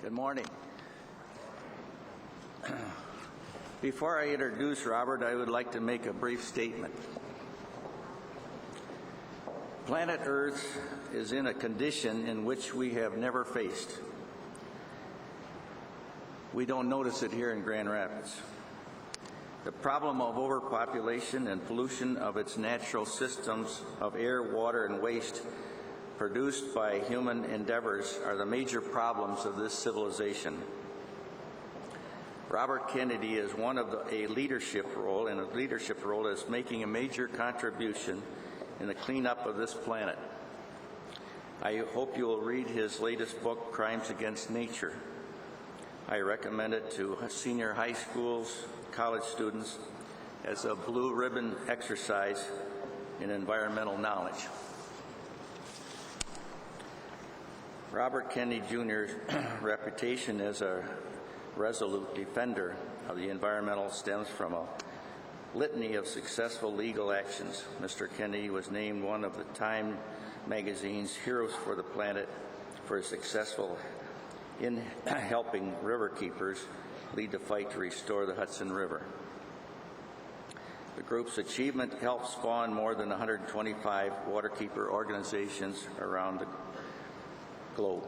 Good morning. Before I introduce Robert, I would like to make a brief statement. Planet Earth is in a condition in which we have never faced. We don't notice it here in Grand Rapids. The problem of overpopulation and pollution of its natural systems of air, water, and waste produced by human endeavors are the major problems of this civilization. Robert Kennedy is one of a leadership role, and a leadership role is making a major contribution in the cleanup of this planet. I hope you will read his latest book, Crimes Against Nature. I recommend it to senior high schools, college students as a blue ribbon exercise in environmental knowledge. Robert Kennedy Jr.'s reputation as a resolute defender of the environmental stems from a litany of successful legal actions. Mr. Kennedy was named one of the Time magazine's Heroes for the Planet for his successful in helping river keepers lead the fight to restore the Hudson River. The group's achievement helped spawn more than 125 waterkeeper organizations around the globe.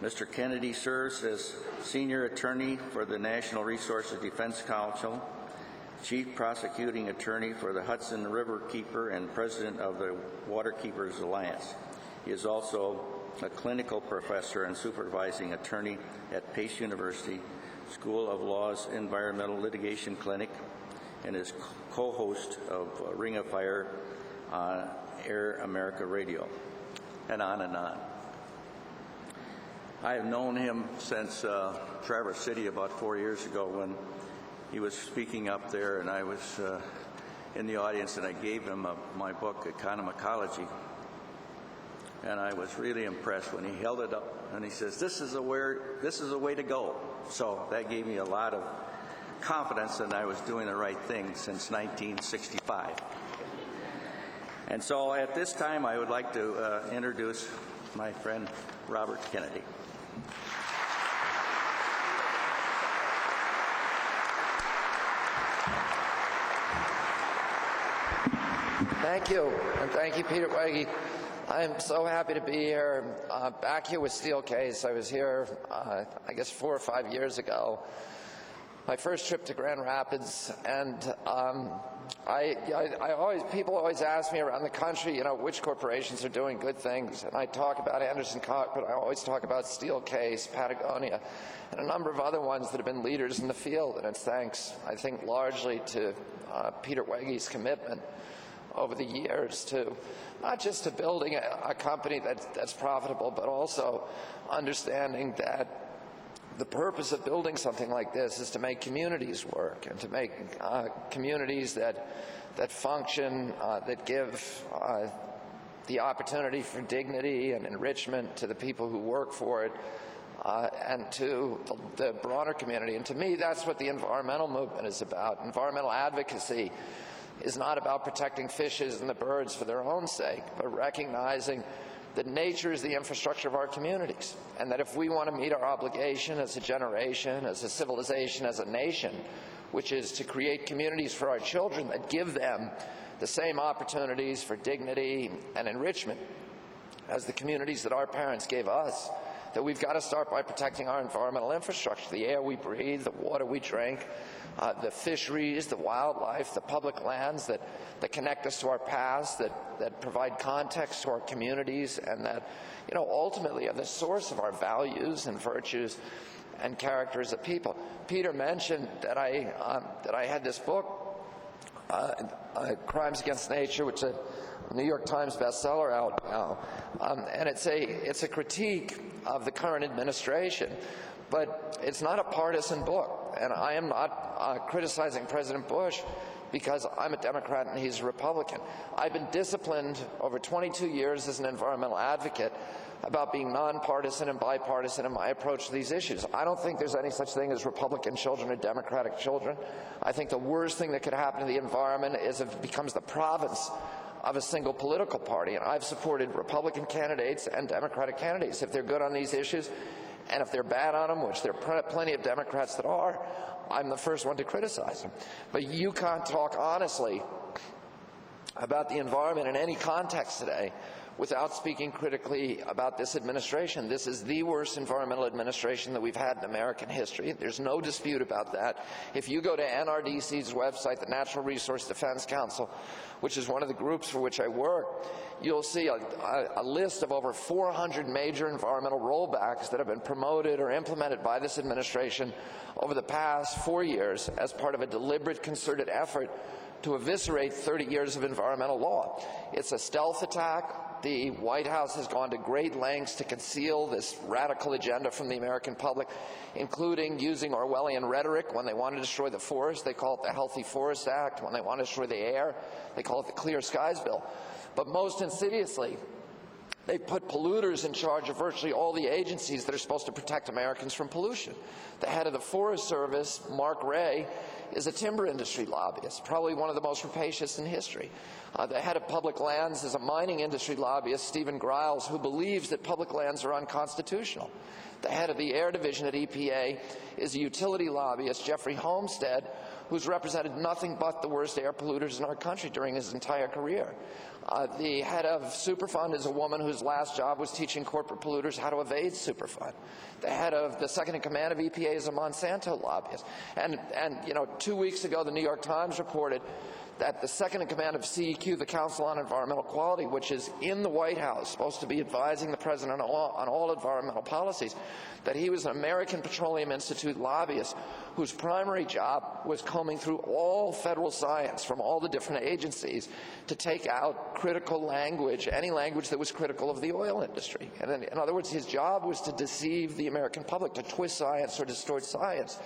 Mr. Kennedy serves as senior attorney for the National Resources Defense Council, chief prosecuting attorney for the Hudson River Keeper, and president of the Waterkeepers Alliance. He is also a clinical professor and supervising attorney at Pace University School of Law's Environmental Litigation Clinic, and is co-host of Ring of Fire on Air America Radio, and on and on. I have known him since Traverse City about 4 years ago when he was speaking up there, and I was in the audience, and I gave him my book, Economicology. And I was really impressed when he held it up and he says, this is a way to go. So that gave me a lot of confidence that I was doing the right thing since 1965. And so at this time, I would like to introduce my friend Robert Kennedy. Thank you, and thank you, Peter Wege. I'm so happy to be here, back here with Steelcase. I was here, I guess 4 or 5 years ago. My first trip to Grand Rapids, and people always ask me around the country, which corporations are doing good things, and I talk about Anderson Cock, but I always talk about Steelcase, Patagonia, and a number of other ones that have been leaders in the field, and it's thanks, I think, largely to Peter Wege's commitment over the years to not just to building a company that's profitable, but also understanding that the purpose of building something like this is to make communities work and to make communities that function, that give the opportunity for dignity and enrichment to the people who work for it, and to the broader community. And to me, that's what the environmental movement is about. Environmental advocacy is not about protecting fishes and the birds for their own sake, but recognizing that nature is the infrastructure of our communities, and that if we want to meet our obligation as a generation, as a civilization, as a nation, which is to create communities for our children that give them the same opportunities for dignity and enrichment as the communities that our parents gave us, that we've got to start by protecting our environmental infrastructure, the air we breathe, the water we drink, the fisheries, the wildlife, the public lands that connect us to our past, that provide context to our communities, and that, ultimately are the source of our values and virtues and character as a people. Peter mentioned that I had this book, Crimes Against Nature, which is a New York Times bestseller out now, and it's a critique of the current administration. But it's not a partisan book, and I am not criticizing President Bush because I'm a Democrat and he's a Republican. I've been disciplined over 22 years as an environmental advocate about being nonpartisan and bipartisan in my approach to these issues. I don't think there's any such thing as Republican children or Democratic children. I think the worst thing that could happen to the environment is if it becomes the province of a single political party, and I've supported Republican candidates and Democratic candidates if they're good on these issues. And if they're bad on them, which there are plenty of Democrats that are, I'm the first one to criticize them. But you can't talk honestly about the environment in any context today without speaking critically about this administration. This is the worst environmental administration that we've had in American history. There's no dispute about that. If you go to NRDC's website, the Natural Resource Defense Council, which is one of the groups for which I work, you'll see a list of over 400 major environmental rollbacks that have been promoted or implemented by this administration over the past 4 years as part of a deliberate, concerted effort to eviscerate 30 years of environmental law. It's a stealth attack. The White House has gone to great lengths to conceal this radical agenda from the American public, including using Orwellian rhetoric. When they want to destroy the forest, they call it the Healthy Forest Act. When they want to destroy the air, they call it the Clear Skies Bill. But most insidiously, they put polluters in charge of virtually all the agencies that are supposed to protect Americans from pollution. The head of the Forest Service, Mark Ray, is a timber industry lobbyist, probably one of the most rapacious in history. The head of public lands is a mining industry lobbyist, Stephen Griles, who believes that public lands are unconstitutional. The head of the air division at EPA is a utility lobbyist, Jeffrey Homestead, who's represented nothing but the worst air polluters in our country during his entire career. The head of Superfund is a woman whose last job was teaching corporate polluters how to evade Superfund. The head of the second in command of EPA is a Monsanto lobbyist. And 2 weeks ago, the New York Times reported that the second in command of CEQ, the Council on Environmental Quality, which is in the White House, supposed to be advising the president on all environmental policies, that he was an American Petroleum Institute lobbyist whose primary job was combing through all federal science from all the different agencies to take out critical language, any language that was critical of the oil industry. And in other words, his job was to deceive the American public, to twist science or distort science.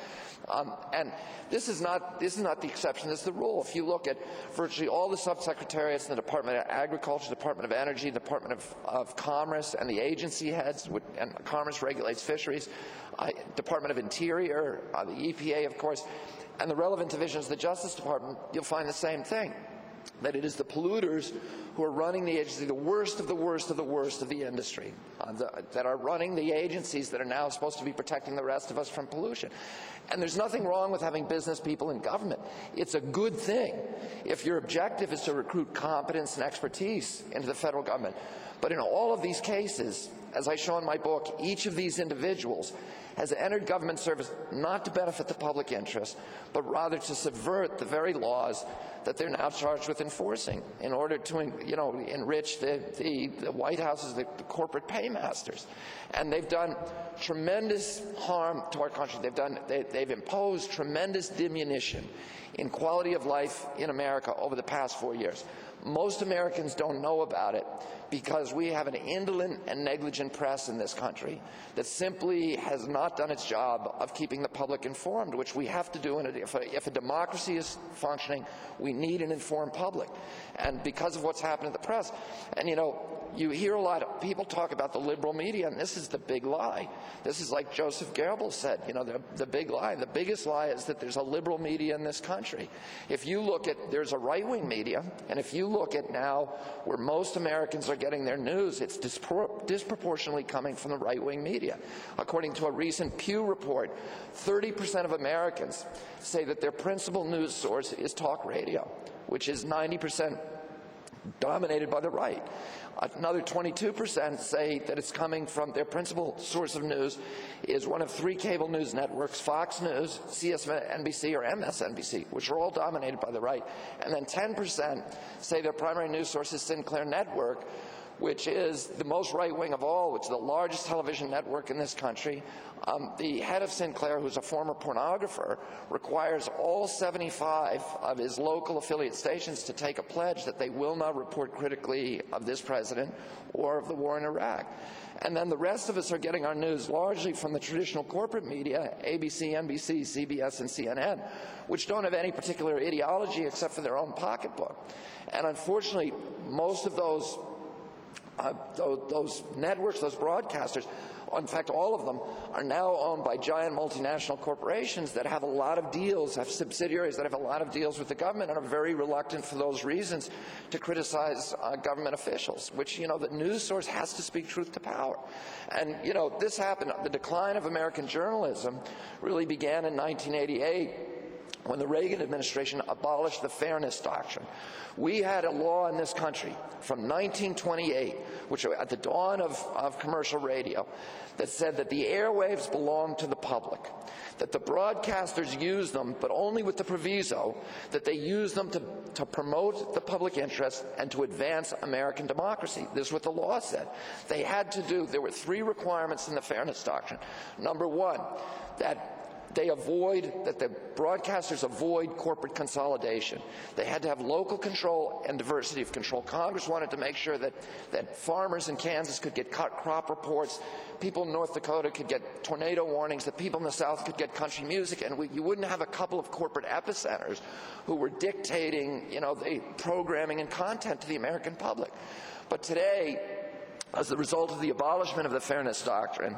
And this is not the exception, this is the rule. If you look at virtually all the subsecretariats in the Department of Agriculture, Department of Energy, Department of Commerce, and the agency heads, and Commerce regulates fisheries, Department of Interior, the EPA, of course, and the relevant divisions of the Justice Department, you'll find the same thing, that it is the polluters who are running the agency, the worst of the worst of the worst of the industry, that are running the agencies that are now supposed to be protecting the rest of us from pollution. And there's nothing wrong with having business people in government. It's a good thing if your objective is to recruit competence and expertise into the federal government. But in all of these cases, as I show in my book, each of these individuals has entered government service not to benefit the public interest, but rather to subvert the very laws that they're now charged with enforcing in order to, enrich the White House's, the corporate paymasters. And they've done tremendous harm to our country. They've imposed tremendous diminution in quality of life in America over the past 4 years. Most Americans don't know about it because we have an indolent and negligent press in this country that simply has not done its job of keeping the public informed, which we have to do. If a democracy is functioning, we need an informed public. And because of what's happened in the press, and you hear a lot of people talk about the liberal media, and this is the big lie. This is like Joseph Goebbels said, the big lie. The biggest lie is that there's a liberal media in this country. If you look at, there's a right-wing media, and if you look at now where most Americans are getting their news, it's disproportionately coming from the right-wing media. According to a recent Pew report, 30% of Americans say that their principal news source is talk radio, which is 90% dominated by the right. Another 22% say that it's coming from their principal source of news is one of 3 cable news networks, Fox News, CSNBC, or MSNBC, which are all dominated by the right. And then 10% say their primary news source is Sinclair Network, which is the most right-wing of all, which is the largest television network in this country. The head of Sinclair, who's a former pornographer, requires all 75 of his local affiliate stations to take a pledge that they will not report critically of this president or of the war in Iraq. And then the rest of us are getting our news largely from the traditional corporate media, ABC, NBC, CBS, and CNN, which don't have any particular ideology except for their own pocketbook. And unfortunately, most of those those networks, those broadcasters, in fact, all of them are now owned by giant multinational corporations that have a lot of deals, have subsidiaries that have a lot of deals with the government, and are very reluctant for those reasons to criticize government officials, which, the news source has to speak truth to power. And, this happened, the decline of American journalism really began in 1988 when the Reagan administration abolished the Fairness Doctrine. We had a law in this country from 1928, which at the dawn of commercial radio, that said that the airwaves belonged to the public, that the broadcasters used them, but only with the proviso that they used them to promote the public interest and to advance American democracy. This is what the law said. They had to do, there were 3 requirements in the Fairness Doctrine. Number 1, that the broadcasters avoid corporate consolidation. They had to have local control and diversity of control. Congress wanted to make sure that farmers in Kansas could get crop reports, people in North Dakota could get tornado warnings, that people in the South could get country music, and you wouldn't have a couple of corporate epicenters who were dictating, the programming and content to the American public. But today, as a result of the abolishment of the Fairness Doctrine,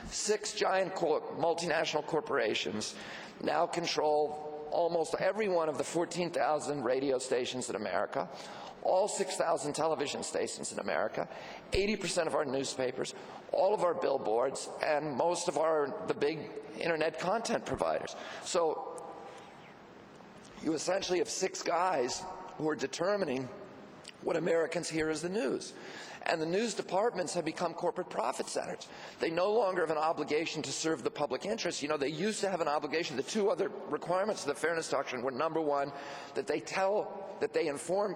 6 giant multinational corporations now control almost every one of the 14,000 radio stations in America, all 6,000 television stations in America, 80% of our newspapers, all of our billboards, and most of the big internet content providers. So you essentially have 6 guys who are determining what Americans hear as the news. And the news departments have become corporate profit centers. They no longer have an obligation to serve the public interest. They used to have an obligation. The 2 other requirements of the Fairness Doctrine were, number 1, that they inform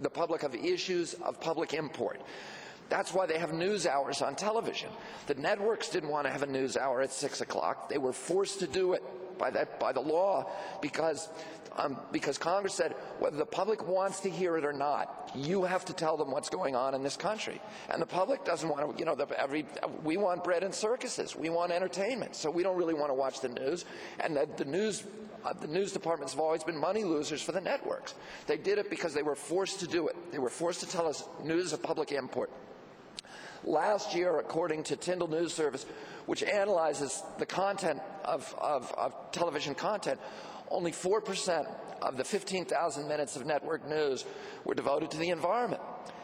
the public of issues of public import. That's why they have news hours on television. The networks didn't want to have a news hour at 6 o'clock. They were forced to do it by the law because Congress said whether the public wants to hear it or not, you have to tell them what's going on in this country. And the public doesn't want to, we want bread and circuses. We want entertainment. So we don't really want to watch the news. And the news departments have always been money losers for the networks. They did it because they were forced to do it. They were forced to tell us news of public import. Last year, according to Tyndall News Service, which analyzes the content of television content, only 4% of the 15,000 minutes of network news were devoted to the environment.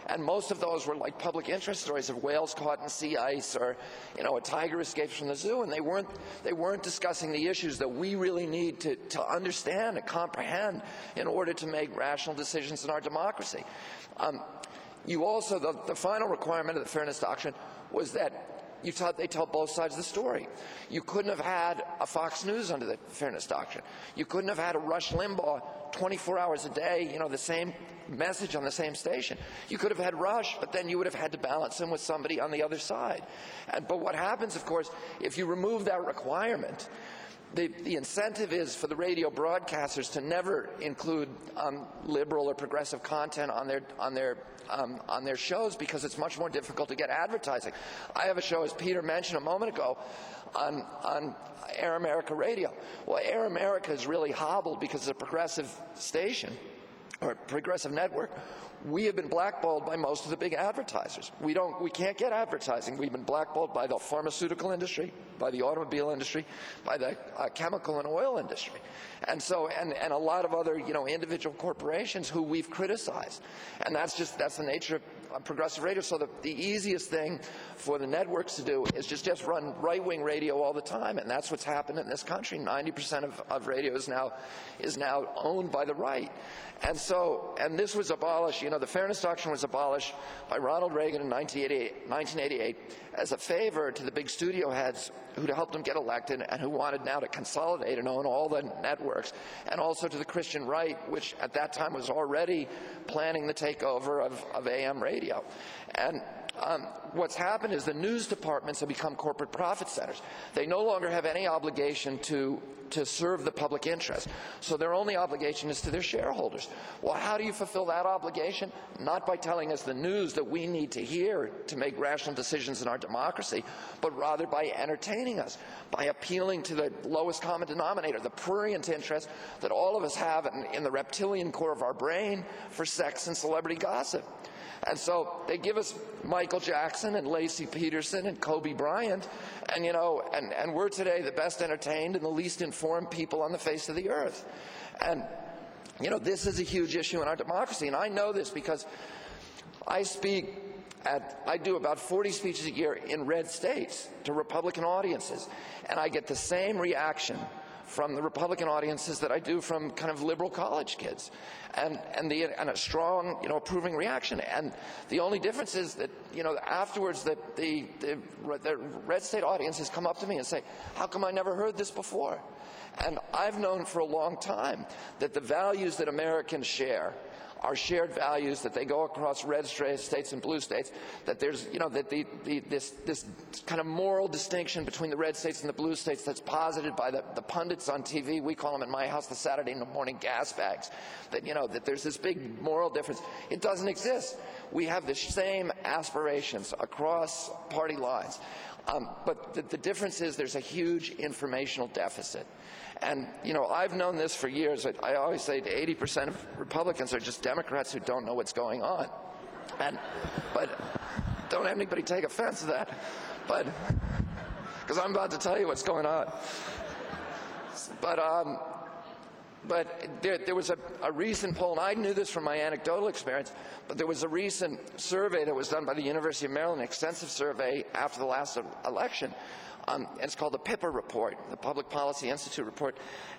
And most of those were like public interest stories of whales caught in sea ice, or a tiger escapes from the zoo, and they weren't discussing the issues that we really need to understand and comprehend in order to make rational decisions in our democracy. The final requirement of the Fairness Doctrine was that they tell both sides of the story. You couldn't have had a Fox News under the Fairness Doctrine. You couldn't have had a Rush Limbaugh 24 hours a day, the same message on the same station. You could have had Rush, but then you would have had to balance him with somebody on the other side. But what happens, of course, if you remove that requirement, the incentive is for the radio broadcasters to never include liberal or progressive content on their shows, because it's much more difficult to get advertising. I have a show, as Peter mentioned a moment ago, on Air America Radio. Well, Air America is really hobbled because it's a progressive station or progressive network. We have been blackballed by most of the big advertisers. We can't get advertising. We've been blackballed by the pharmaceutical industry, by the automobile industry, by the chemical and oil industry, and a lot of other individual corporations who we've criticized. And that's the nature of progressive radio. So the easiest thing for the networks to do is just run right-wing radio all the time, and that's what's happened in this country. 90% of radio is now owned by the right. And this was abolished. The Fairness Doctrine was abolished by Ronald Reagan in 1988 as a favor to the big studio heads who helped him get elected and who wanted now to consolidate and own all the networks, and also to the Christian right, which at that time was already planning the takeover of AM radio. And what's happened is the news departments have become corporate profit centers. They no longer have any obligation to serve the public interest. So their only obligation is to their shareholders. Well, how do you fulfill that obligation? Not by telling us the news that we need to hear to make rational decisions in our democracy, but rather by entertaining us, by appealing to the lowest common denominator, the prurient interest that all of us have in the reptilian core of our brain for sex and celebrity gossip. And so they give us Michael Jackson and Lacey Peterson and Kobe Bryant, and and we're today the best entertained and the least informed people on the face of the earth. And this is a huge issue in our democracy, and I know this because I do about 40 speeches a year in red states to Republican audiences, and I get the same reaction from the Republican audiences that I do from kind of liberal college kids, and a strong, approving reaction. And the only difference is that, afterwards the red state audiences come up to me and say, how come I never heard this before? And I've known for a long time that the values that Americans share are shared values, that they go across red states and blue states, that there's, this kind of moral distinction between the red states and the blue states that's posited by the pundits on TV. We call them in my house the Saturday morning gas bags. That, that there's this big moral difference. It doesn't exist. We have the same aspirations across party lines. But the difference is there's a huge informational deficit. And, I've known this for years. I always say 80% of Republicans are just Democrats who don't know what's going on. But don't have anybody take offense to that. But, because I'm about to tell you what's going on. But there was a recent poll, and I knew this from my anecdotal experience, but there was a recent survey that was done by the University of Maryland, an extensive survey after the last election. And it's called the PIPA report, the Public Policy Institute report.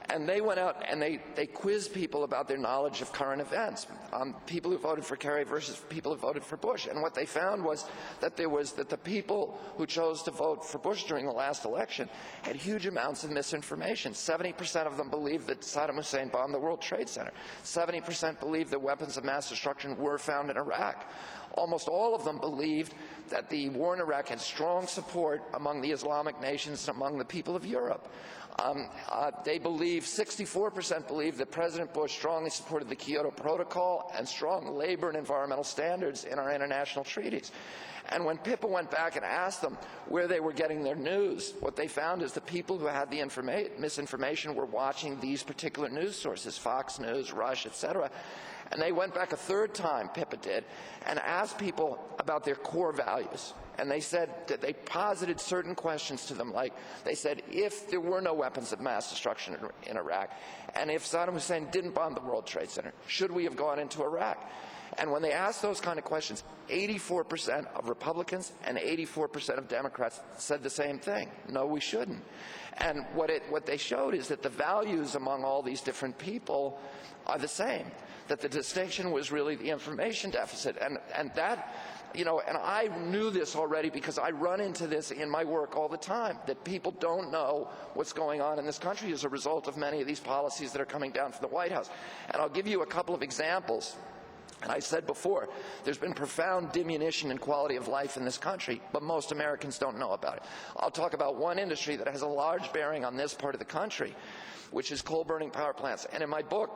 And they went out and they quizzed people about their knowledge of current events, people who voted for Kerry versus people who voted for Bush. And what they found was that the people who chose to vote for Bush during the last election had huge amounts of misinformation. 70% of them believed that Saddam Hussein bombed the World Trade Center. 70% believed that weapons of mass destruction were found in Iraq. Almost all of them believed that the war in Iraq had strong support among the Islamic nations and among the people of Europe. They believe, 64% believe that President Bush strongly supported the Kyoto Protocol and strong labor and environmental standards in our international treaties. And when PIPA went back and asked them where they were getting their news, what they found is the people who had the misinformation were watching these particular news sources, Fox News, Rush, etc. And they went back a third time, PIPA did, and asked people about their core values. And they said that they posited certain questions to them, like they said, if there were no weapons of mass destruction in Iraq, and if Saddam Hussein didn't bomb the World Trade Center, should we have gone into Iraq? And when they asked those kind of questions, 84% of Republicans and 84% of Democrats said the same thing. No, we shouldn't. And what they showed is that the values among all these different people are the same, that the distinction was really the information deficit. And that, and I knew this already because I run into this in my work all the time, that people don't know what's going on in this country as a result of many of these policies that are coming down from the White House. And I'll give you a couple of examples. And I said before, there's been profound diminution in quality of life in this country, but most Americans don't know about it. I'll talk about one industry that has a large bearing on this part of the country, which is coal-burning power plants. And in my book,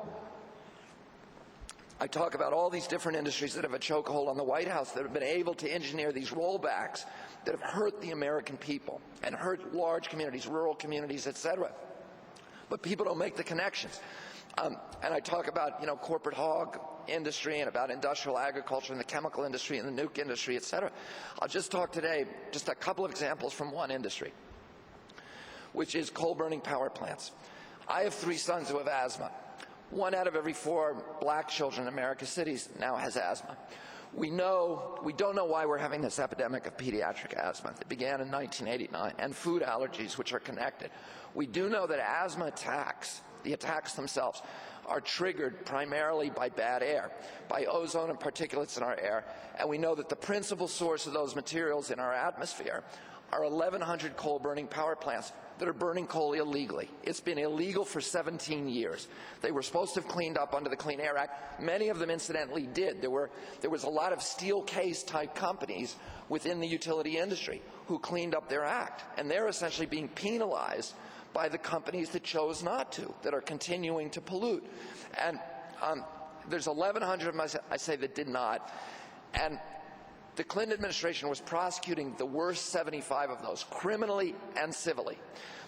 I talk about all these different industries that have a chokehold on the White House, that have been able to engineer these rollbacks that have hurt the American people and hurt large communities, rural communities, etc. But people don't make the connections. And I talk about, corporate hog industry and about industrial agriculture and the chemical industry and the nuke industry, etc. I'll just talk today, just a couple of examples from one industry, which is coal-burning power plants. I have 3 sons who have asthma. 1 out of every 4 black children in America's cities now has asthma. We don't know why we're having this epidemic of pediatric asthma that began in 1989, and food allergies, which are connected. We do know that asthma attacks, the attacks themselves, are triggered primarily by bad air, by ozone and particulates in our air, and we know that the principal source of those materials in our atmosphere are 1,100 coal-burning power plants that are burning coal illegally. It's been illegal for 17 years. They were supposed to have cleaned up under the Clean Air Act. Many of them, incidentally, did. There was a lot of steel case type companies within the utility industry who cleaned up their act, and they're essentially being penalized by the companies that chose not to, that are continuing to pollute. And there's 1,100 of them, I say, that did not. And The Clinton administration was prosecuting the worst 75 of those, criminally and civilly.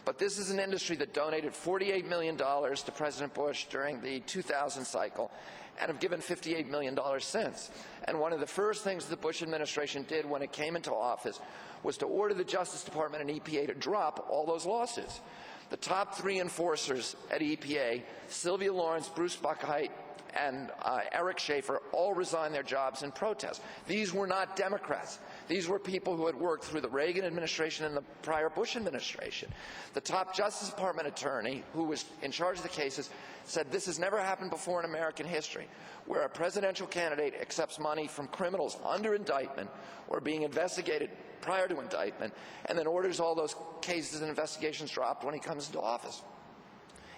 But this is an industry that donated $48 million to President Bush during the 2000 cycle and have given $58 million since. And one of the first things the Bush administration did when it came into office was to order the Justice Department and EPA to drop all those lawsuits. The top 3 enforcers at EPA, Sylvia Lawrence, Bruce Buckheit, and Eric Schaefer, all resigned their jobs in protest. These were not Democrats. These were people who had worked through the Reagan administration and the prior Bush administration. The top Justice Department attorney, who was in charge of the cases, said this has never happened before in American history, where a presidential candidate accepts money from criminals under indictment or being investigated prior to indictment, and then orders all those cases and investigations dropped when he comes into office.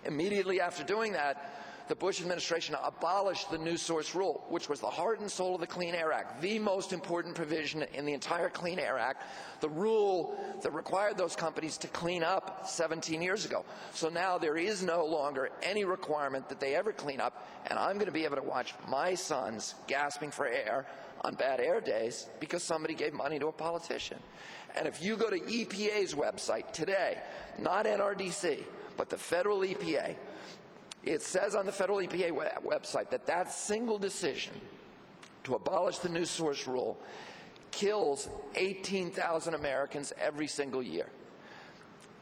Immediately after doing that, the Bush administration abolished the new source rule, which was the heart and soul of the Clean Air Act, the most important provision in the entire Clean Air Act, the rule that required those companies to clean up 17 years ago. So now there is no longer any requirement that they ever clean up, and I'm going to be able to watch my sons gasping for air on bad air days because somebody gave money to a politician. And if you go to EPA's website today, not NRDC, but the federal EPA, it says on the federal EPA website that that single decision to abolish the new source rule kills 18,000 Americans every single year.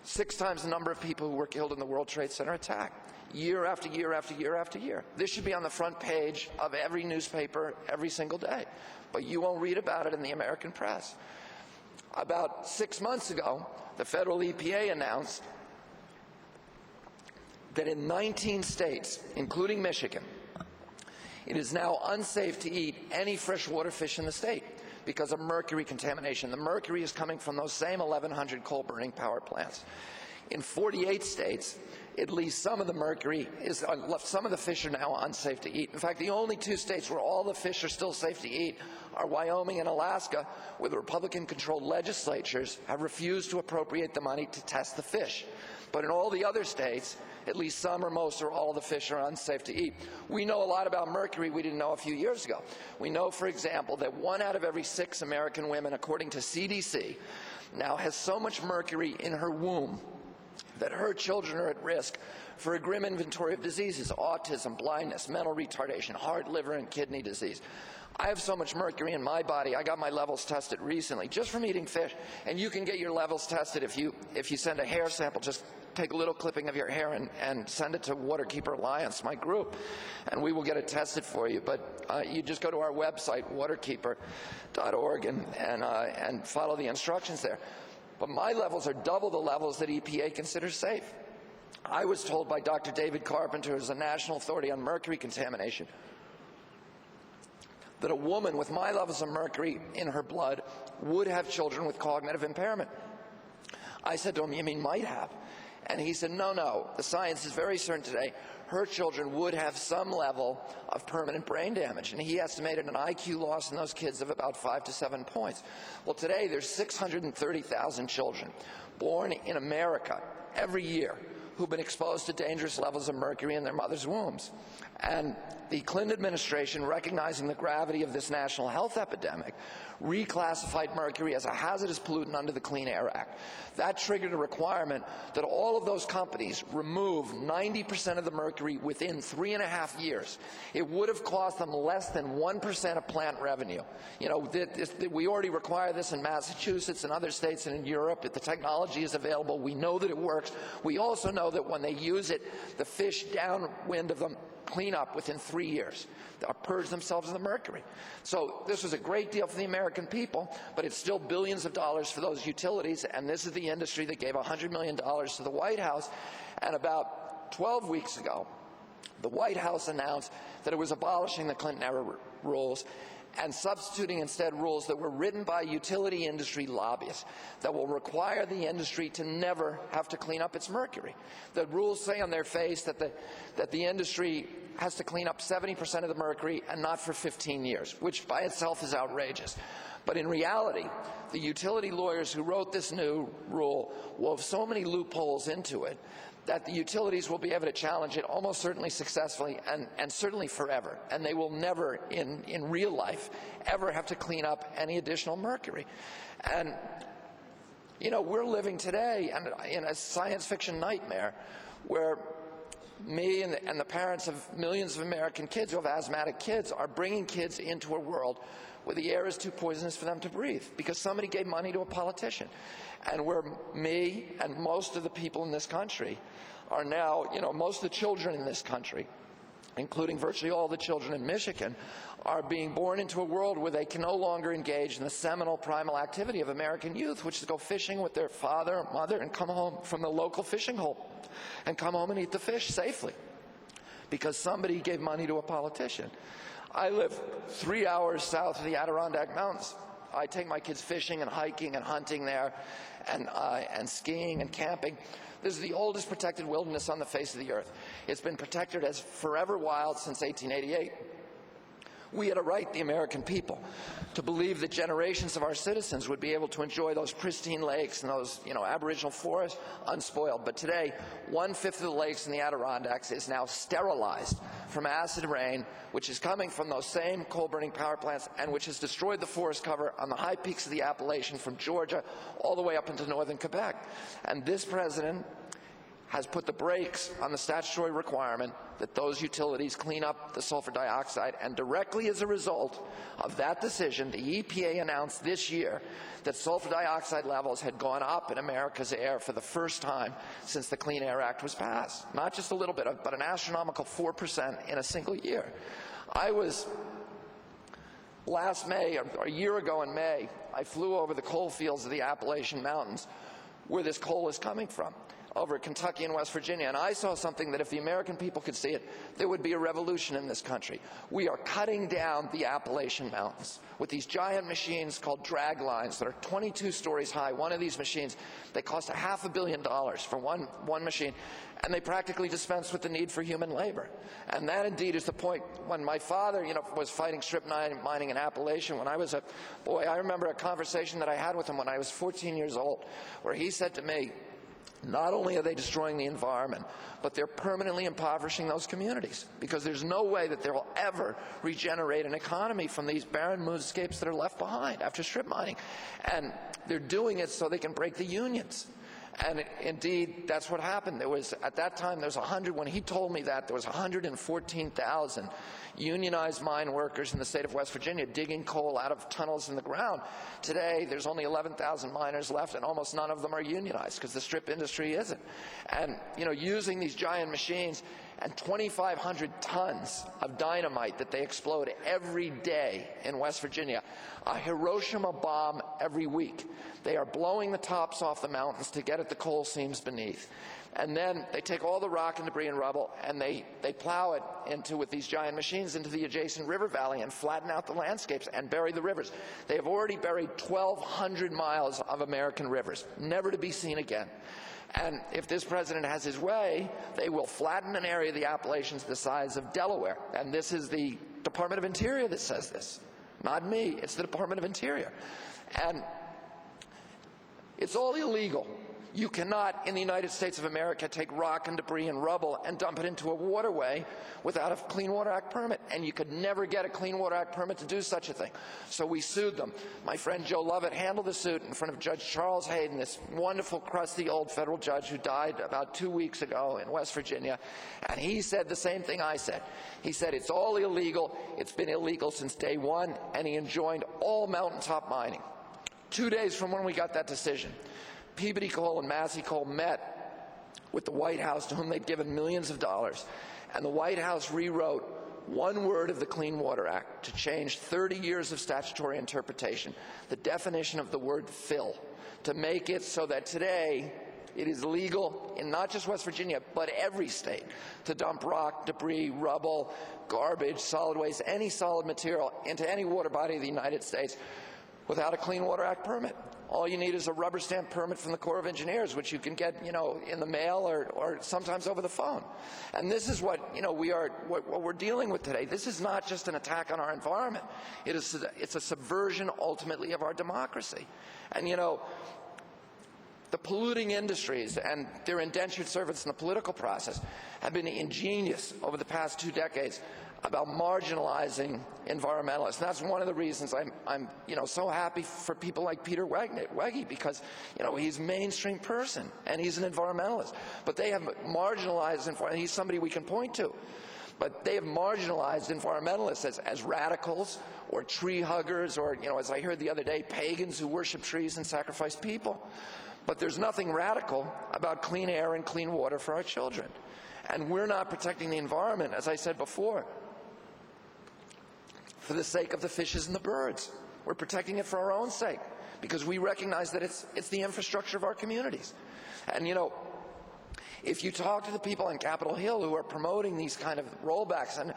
6 times the number of people who were killed in the World Trade Center attack, year after year after year after year. This should be on the front page of every newspaper every single day, but you won't read about it in the American press. About 6 months ago, the federal EPA announced that in 19 states, including Michigan, it is now unsafe to eat any freshwater fish in the state because of mercury contamination. The mercury is coming from those same 1,100 coal-burning power plants. In 48 states, at least some of the mercury is, some of the fish are now unsafe to eat. In fact, the only 2 states where all the fish are still safe to eat are Wyoming and Alaska, where the Republican-controlled legislatures have refused to appropriate the money to test the fish. But in all the other states, at least some or most or all of the fish are unsafe to eat. We know a lot about mercury we didn't know a few years ago. We know, for example, that 1 out of every 6 American women, according to CDC, now has so much mercury in her womb that her children are at risk for a grim inventory of diseases: autism, blindness, mental retardation, heart, liver, and kidney disease. I have so much mercury in my body, I got my levels tested recently just from eating fish, and you can get your levels tested if you send a hair sample. Just take a little clipping of your hair and send it to Waterkeeper Alliance, my group, and we will get it tested for you. But you just go to our website, waterkeeper.org, and follow the instructions there. But my levels are double the levels that EPA considers safe. I was told by Dr. David Carpenter, who's a national authority on mercury contamination, that a woman with my levels of mercury in her blood would have children with cognitive impairment. I said to him, "You mean might have?" And he said, no, the science is very certain today her children would have some level of permanent brain damage. And he estimated an IQ loss in those kids of about 5 to 7 points. Well, today there's 630,000 children born in America every year who've been exposed to dangerous levels of mercury in their mother's wombs. And the Clinton administration, recognizing the gravity of this national health epidemic, reclassified mercury as a hazardous pollutant under the Clean Air Act. That triggered a requirement that all of those companies remove 90% of the mercury within 3.5 years. It would have cost them less than 1% of plant revenue. You know, we already require this in Massachusetts and other states and in Europe. The technology is available. We know that it works. We also know that when they use it, the fish downwind of them clean up within 3 years, purge themselves of the mercury. So this was a great deal for the American people, but it's still billions of dollars for those utilities, and this is the industry that gave $100 million to the White House. And about 12 weeks ago, the White House announced that it was abolishing the Clinton-era rules and substituting instead rules that were written by utility industry lobbyists that will require the industry to never have to clean up its mercury. The rules say on their face that the industry has to clean up 70% of the mercury and not for 15 years, which by itself is outrageous. But in reality, the utility lawyers who wrote this new rule wove so many loopholes into it that the utilities will be able to challenge it almost certainly successfully and certainly forever. And they will never, in real life, ever have to clean up any additional mercury. And, you know, we're living today in a science fiction nightmare where me and the parents of millions of American kids who have asthmatic kids are bringing kids into a world where the air is too poisonous for them to breathe because somebody gave money to a politician. And where me and most of the people in this country are now, you know, most of the children in this country, including virtually all the children in Michigan, are being born into a world where they can no longer engage in the seminal primal activity of American youth, which is to go fishing with their father or mother and come home from the local fishing hole and come home and eat the fish safely because somebody gave money to a politician. I live 3 hours south of the Adirondack Mountains. I take my kids fishing and hiking and hunting there and skiing and camping. This is the oldest protected wilderness on the face of the earth. It's been protected as forever wild since 1888. We had a right, the American people, to believe that generations of our citizens would be able to enjoy those pristine lakes and those, you know, aboriginal forests unspoiled. But today, 1/5 of the lakes in the Adirondacks is now sterilized from acid rain, which is coming from those same coal-burning power plants and which has destroyed the forest cover on the high peaks of the Appalachian from Georgia all the way up into northern Quebec. And this president has put the brakes on the statutory requirement that those utilities clean up the sulfur dioxide, and directly as a result of that decision, the EPA announced this year that sulfur dioxide levels had gone up in America's air for the first time since the Clean Air Act was passed. Not just a little bit, but an astronomical 4% in a single year. I was, last May, or a year ago in May, I flew over the coal fields of the Appalachian Mountains where this coal is coming from, over Kentucky and West Virginia, and I saw something that if the American people could see it, there would be a revolution in this country. We are cutting down the Appalachian Mountains with these giant machines called drag lines that are 22 stories high. One of these machines, they cost $500 million for one machine, and they practically dispense with the need for human labor. And that indeed is the point. When my father, you know, was fighting strip mining in Appalachia when I was a boy, I remember a conversation that I had with him when I was 14 years old, where he said to me, not only are they destroying the environment, but they're permanently impoverishing those communities because there's no way that they will ever regenerate an economy from these barren moonscapes that are left behind after strip mining. And they're doing it so they can break the unions. And indeed, that's what happened. There was, at that time, there was 100, when he told me that, there was 114,000 unionized mine workers in the state of West Virginia digging coal out of tunnels in the ground. Today, there's only 11,000 miners left, and almost none of them are unionized because the strip industry isn't. And, you know, using these giant machines and 2,500 tons of dynamite that they explode every day in West Virginia, a Hiroshima bomb every week. They are blowing the tops off the mountains to get at the coal seams beneath. And then they take all the rock and debris and rubble and they plow it into, with these giant machines, into the adjacent river valley and flatten out the landscapes and bury the rivers. They have already buried 1,200 miles of American rivers, never to be seen again. And if this president has his way, they will flatten an area of the Appalachians the size of Delaware. And this is the Department of Interior that says this. Not me, it's the Department of Interior. And it's all illegal. You cannot, in the United States of America, take rock and debris and rubble and dump it into a waterway without a Clean Water Act permit. And you could never get a Clean Water Act permit to do such a thing. So we sued them. My friend Joe Lovett handled the suit in front of Judge Charles Hayden, this wonderful, crusty old federal judge who died about 2 weeks ago in West Virginia. And he said the same thing I said. He said it's all illegal. It's been illegal since day one. And he enjoined all mountaintop mining. 2 days from when we got that decision, Peabody Coal and Massey Coal met with the White House, to whom they'd given millions of dollars, and the White House rewrote one word of the Clean Water Act to change 30 years of statutory interpretation, the definition of the word fill, to make it so that today it is legal in not just West Virginia, but every state, to dump rock, debris, rubble, garbage, solid waste, any solid material into any water body of the United States without a Clean Water Act permit. All you need is a rubber stamp permit from the Corps of Engineers, which you can get, you know, in the mail or sometimes over the phone. And this is what, you know, what we're dealing with today. This is not just an attack on our environment. It's a subversion, ultimately, of our democracy. And, you know, The polluting industries and their indentured servants in the political process have been ingenious over the past 2 decades about marginalizing environmentalists. And that's one of the reasons I'm so happy for people like Peter Wege, because he's a mainstream person and he's an environmentalist. But they have marginalized, he's somebody we can point to. But they have marginalized environmentalists as radicals or tree huggers or, as I heard the other day, pagans who worship trees and sacrifice people. But there's nothing radical about clean air and clean water for our children. And we're not protecting the environment, as I said before, for the sake of the fishes and the birds. We're protecting it for our own sake, because we recognize that it's the infrastructure of our communities. And if you talk to the people on Capitol Hill who are promoting these kind of rollbacks, and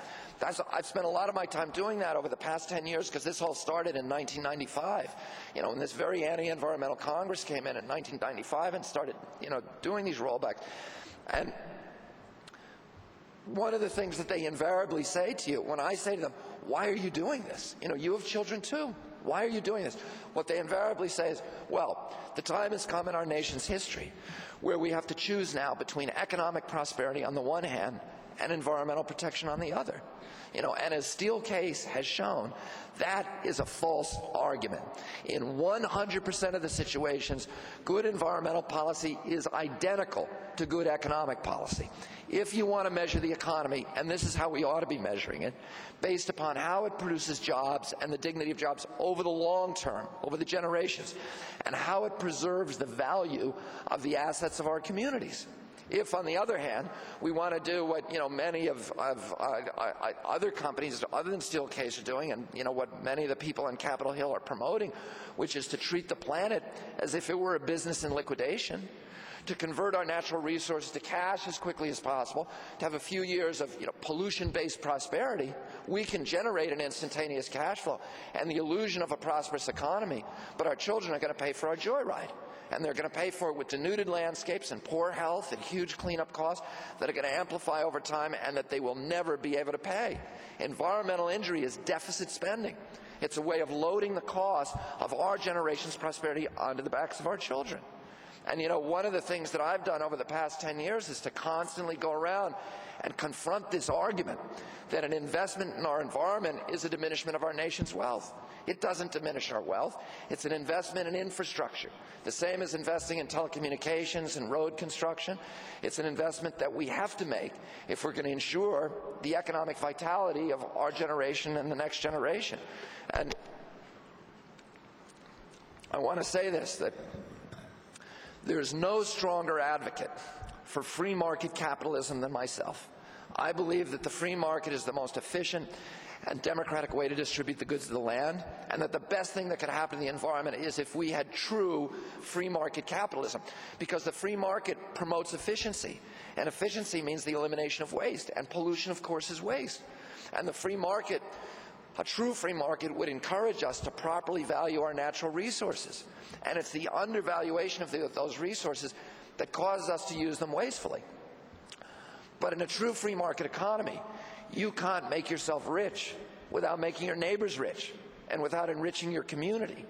I've spent a lot of my time doing that over the past 10 years, because this all started in 1995. When this very anti-environmental Congress came in 1995 and started, doing these rollbacks. And one of the things that they invariably say to you, when I say to them, why are you doing this? You have children too. Why are you doing this? What they invariably say is, well, the time has come in our nation's history where we have to choose now between economic prosperity on the one hand and environmental protection on the other. And as Steele case has shown, that is a false argument. In 100% of the situations, good environmental policy is identical to good economic policy. If you want to measure the economy, and this is how we ought to be measuring it, based upon how it produces jobs and the dignity of jobs over the long term, over the generations, and how it preserves the value of the assets of our communities. If, on the other hand, we want to do what many of other companies other than Steelcase are doing, and what many of the people on Capitol Hill are promoting, which is to treat the planet as if it were a business in liquidation, to convert our natural resources to cash as quickly as possible, to have a few years of pollution-based prosperity, we can generate an instantaneous cash flow and the illusion of a prosperous economy, but our children are going to pay for our joyride. And they're going to pay for it with denuded landscapes and poor health and huge cleanup costs that are going to amplify over time and that they will never be able to pay. Environmental injury is deficit spending. It's a way of loading the cost of our generation's prosperity onto the backs of our children. And one of the things that I've done over the past 10 years is to constantly go around and confront this argument that an investment in our environment is a diminishment of our nation's wealth. It doesn't diminish our wealth. It's an investment in infrastructure, the same as investing in telecommunications and road construction. It's an investment that we have to make if we're going to ensure the economic vitality of our generation and the next generation. And I want to say this, that there's no stronger advocate for free market capitalism than myself. I believe that the free market is the most efficient and democratic way to distribute the goods of the land, and that the best thing that could happen to the environment is if we had true free market capitalism, because the free market promotes efficiency, and efficiency means the elimination of waste, and pollution, of course, is waste. And the free market, a true free market, would encourage us to properly value our natural resources, and it's the undervaluation of those resources that causes us to use them wastefully. But in a true free market economy, you can't make yourself rich without making your neighbors rich and without enriching your community.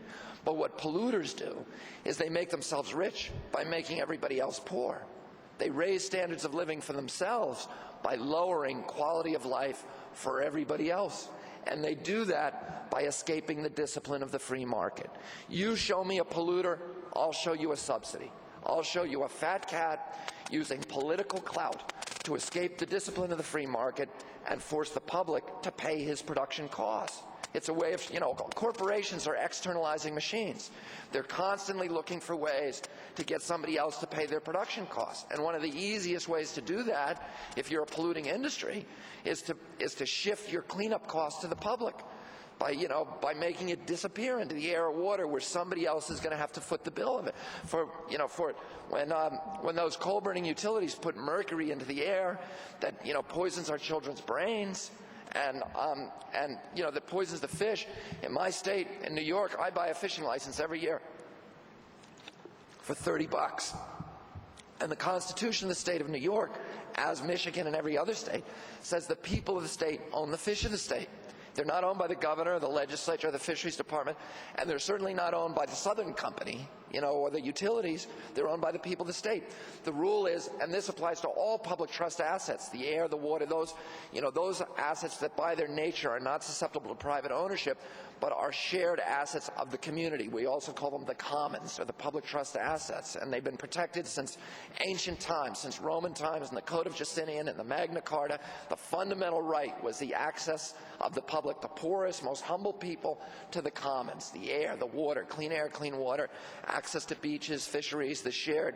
But what polluters do is they make themselves rich by making everybody else poor. They raise standards of living for themselves by lowering quality of life for everybody else. And they do that by escaping the discipline of the free market. You show me a polluter, I'll show you a subsidy. I'll show you a fat cat using political clout to escape the discipline of the free market and force the public to pay his production costs. It's a way of, corporations are externalizing machines. They're constantly looking for ways to get somebody else to pay their production costs. And one of the easiest ways to do that, if you're a polluting industry, is to shift your cleanup costs to the public by making it disappear into the air or water where somebody else is going to have to foot the bill of it. When those coal-burning utilities put mercury into the air that poisons our children's brains, and that poisons the fish. In my state, in New York, I buy a fishing license every year for $30. And the Constitution of the state of New York, as Michigan and every other state, says the people of the state own the fish of the state. They're not owned by the governor, the legislature, or the fisheries department, and they're certainly not owned by the Southern Company or the utilities, they're owned by the people of the state. The rule is, and this applies to all public trust assets, the air, the water, those assets that by their nature are not susceptible to private ownership, but are shared assets of the community. We also call them the commons, or the public trust assets, and they've been protected since ancient times, since Roman times, in the Code of Justinian and the Magna Carta. The fundamental right was the access of the public, the poorest, most humble people, to the commons, the air, the water, clean air, clean water, access to beaches, fisheries, the shared.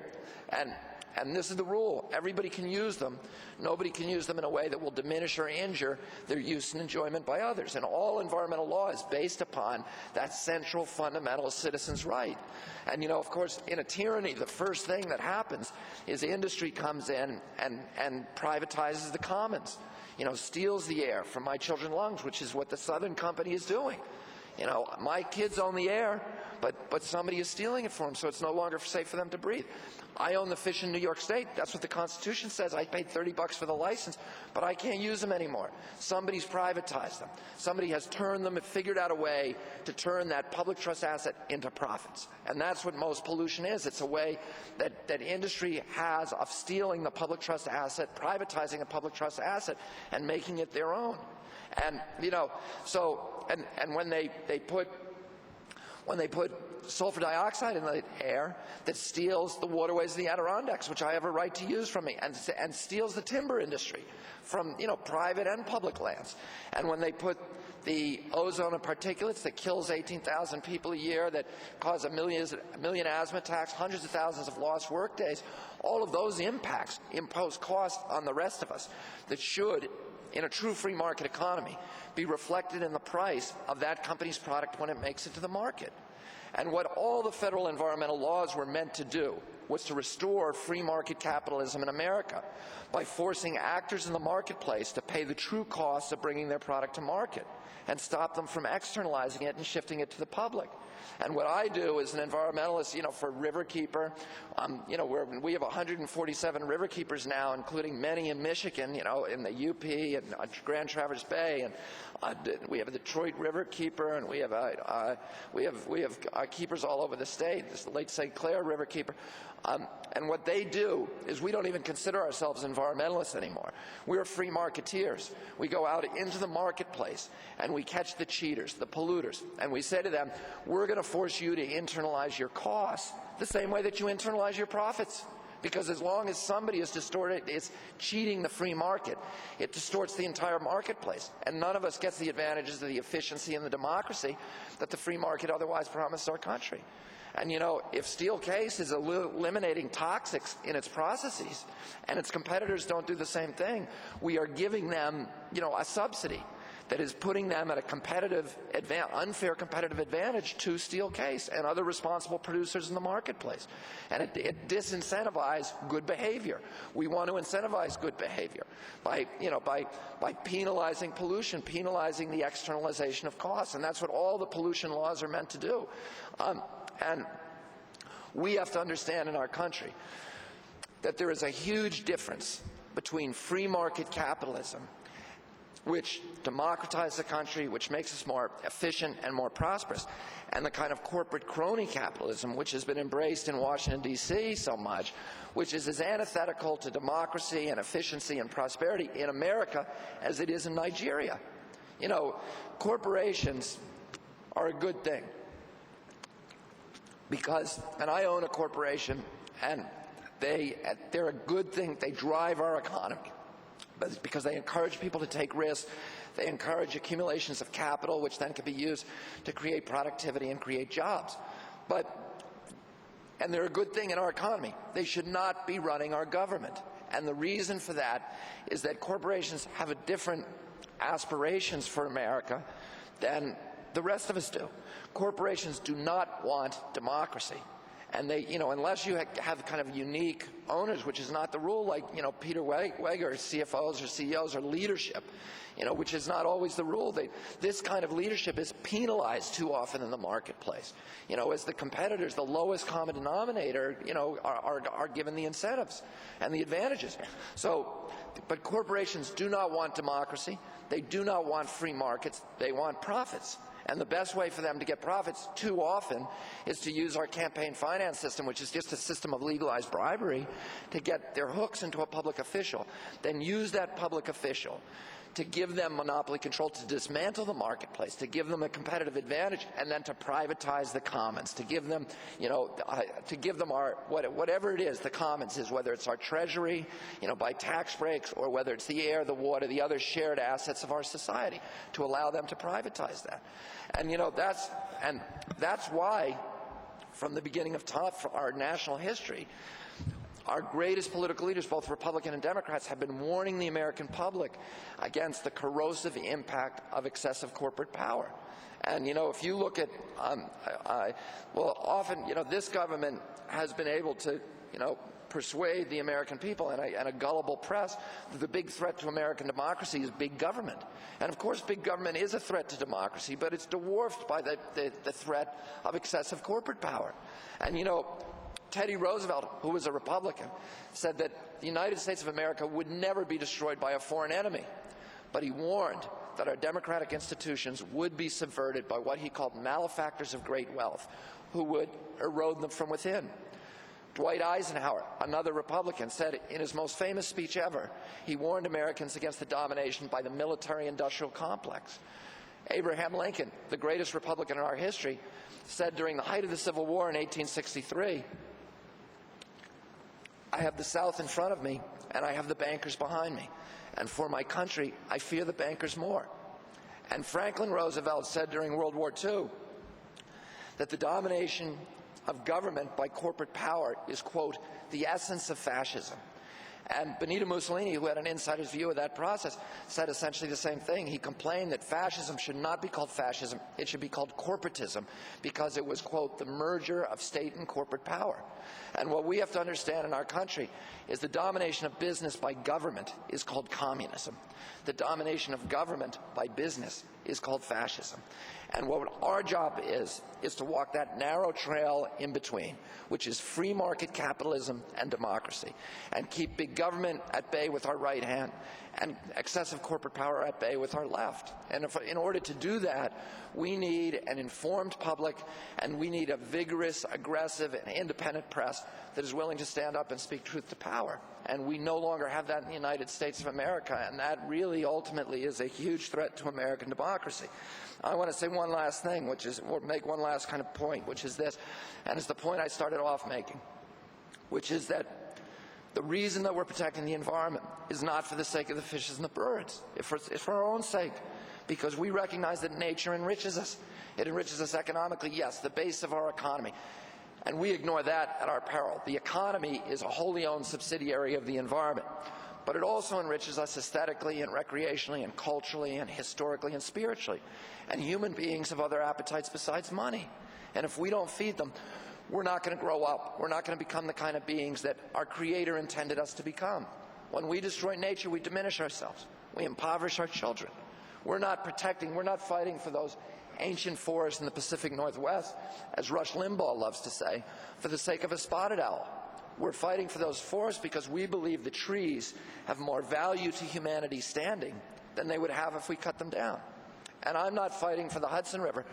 And this is the rule. Everybody can use them. Nobody can use them in a way that will diminish or injure their use and enjoyment by others. And all environmental law is based upon that central fundamental citizen's right. And, of course, in a tyranny, the first thing that happens is industry comes in and privatizes the commons, steals the air from my children's lungs, which is what the Southern Company is doing. My kids own the air, but somebody is stealing it for them, so it's no longer safe for them to breathe. I own the fish in New York State. That's what the Constitution says. I paid $30 for the license, but I can't use them anymore. Somebody's privatized them. Somebody has turned them and figured out a way to turn that public trust asset into profits. And that's what most pollution is. It's a way that industry has of stealing the public trust asset, privatizing a public trust asset, and making it their own. And, and when they put sulfur dioxide in the air, that steals the waterways of the Adirondacks, which I have a right to use from me, and steals the timber industry from, private and public lands. And when they put the ozone and particulates that kills 18,000 people a year, that cause a million asthma attacks, hundreds of thousands of lost work days, all of those impacts impose costs on the rest of us that should, in a true free market economy, be reflected in the price of that company's product when it makes it to the market. And what all the federal environmental laws were meant to do was to restore free market capitalism in America by forcing actors in the marketplace to pay the true costs of bringing their product to market and stop them from externalizing it and shifting it to the public. And what I do as an environmentalist, for Riverkeeper, we have 147 Riverkeepers now, including many in Michigan, in the UP and Grand Traverse Bay, and we have a Detroit Riverkeeper, and we have keepers all over the state. This is the Lake St. Clair Riverkeeper. And what they do is we don't even consider ourselves environmentalists anymore. We're free marketeers. We go out into the marketplace and we catch the cheaters, the polluters, and we say to them, we're going to force you to internalize your costs the same way that you internalize your profits. Because as long as somebody is cheating the free market, it distorts the entire marketplace. And none of us gets the advantages of the efficiency and the democracy that the free market otherwise promised our country. And if Steelcase is eliminating toxics in its processes and its competitors don't do the same thing, we are giving them, a subsidy that is putting them at a unfair competitive advantage to Steelcase and other responsible producers in the marketplace. And it disincentivizes good behavior. We want to incentivize good behavior by penalizing pollution, penalizing the externalization of costs. And that's what all the pollution laws are meant to do. And we have to understand in our country that there is a huge difference between free market capitalism, which democratizes the country, which makes us more efficient and more prosperous, and the kind of corporate crony capitalism which has been embraced in Washington, D.C. so much, which is as antithetical to democracy and efficiency and prosperity in America as it is in Nigeria. Corporations are a good thing. And I own a corporation, and they're a good thing. They drive our economy. But it's because they encourage people to take risks. They encourage accumulations of capital, which then can be used to create productivity and create jobs. And they're a good thing in our economy. They should not be running our government. And the reason for that is that corporations have a different aspirations for America than the rest of us do. Corporations do not want democracy. And they, unless you have kind of unique owners, which is not the rule, like, Peter Wegner, CFOs or CEOs, or leadership, which is not always the rule. This kind of leadership is penalized too often in the marketplace. As the competitors, the lowest common denominator, are given the incentives and the advantages. But corporations do not want democracy. They do not want free markets. They want profits. And the best way for them to get profits too often is to use our campaign finance system, which is just a system of legalized bribery, to get their hooks into a public official, then use that public official to give them monopoly control, to dismantle the marketplace, to give them a competitive advantage, and then to privatize the commons, to give them, to give them our, whatever it is the commons is, whether it's our treasury, by tax breaks, or whether it's the air, the water, the other shared assets of our society, to allow them to privatize that. And, that's why, from the beginning of our national history, our greatest political leaders, both Republican and Democrats, have been warning the American public against the corrosive impact of excessive corporate power. And, if you look at, often, this government has been able to, persuade the American people and a gullible press that the big threat to American democracy is big government. And of course, big government is a threat to democracy, but it's dwarfed by the threat of excessive corporate power. And, Teddy Roosevelt, who was a Republican, said that the United States of America would never be destroyed by a foreign enemy. But he warned that our democratic institutions would be subverted by what he called malefactors of great wealth, who would erode them from within. Dwight Eisenhower, another Republican, said in his most famous speech ever, he warned Americans against the domination by the military-industrial complex. Abraham Lincoln, the greatest Republican in our history, said during the height of the Civil War in 1863, I have the South in front of me, and I have the bankers behind me. And for my country, I fear the bankers more. And Franklin Roosevelt said during World War II that the domination of government by corporate power is, quote, the essence of fascism. And Benito Mussolini, who had an insider's view of that process, said essentially the same thing. He complained that fascism should not be called fascism, it should be called corporatism, because it was, quote, the merger of state and corporate power. And what we have to understand in our country is the domination of business by government is called communism. The domination of government by business is called fascism. And what our job is to walk that narrow trail in between, which is free market capitalism and democracy, and keep big government at bay with our right hand and excessive corporate power at bay with our left. And in order to do that, we need an informed public, and we need a vigorous, aggressive, and independent press that is willing to stand up and speak truth to power. And we no longer have that in the United States of America, and that really ultimately is a huge threat to American democracy. I want to say one last thing, or make one last kind of point, which is this, and it's the point I started off making, which is that the reason that we're protecting the environment is not for the sake of the fishes and the birds. It's for our own sake, because we recognize that nature enriches us. It enriches us economically, yes, the base of our economy. And we ignore that at our peril. The economy is a wholly owned subsidiary of the environment. But it also enriches us aesthetically and recreationally and culturally and historically and spiritually. And human beings have other appetites besides money. And if we don't feed them, we're not going to grow up. We're not going to become the kind of beings that our Creator intended us to become. When we destroy nature, we diminish ourselves. We impoverish our children. We're not fighting for those ancient forests in the Pacific Northwest, as Rush Limbaugh loves to say, for the sake of a spotted owl. We're fighting for those forests because we believe the trees have more value to humanity standing than they would have if we cut them down. And I'm not fighting for the Hudson River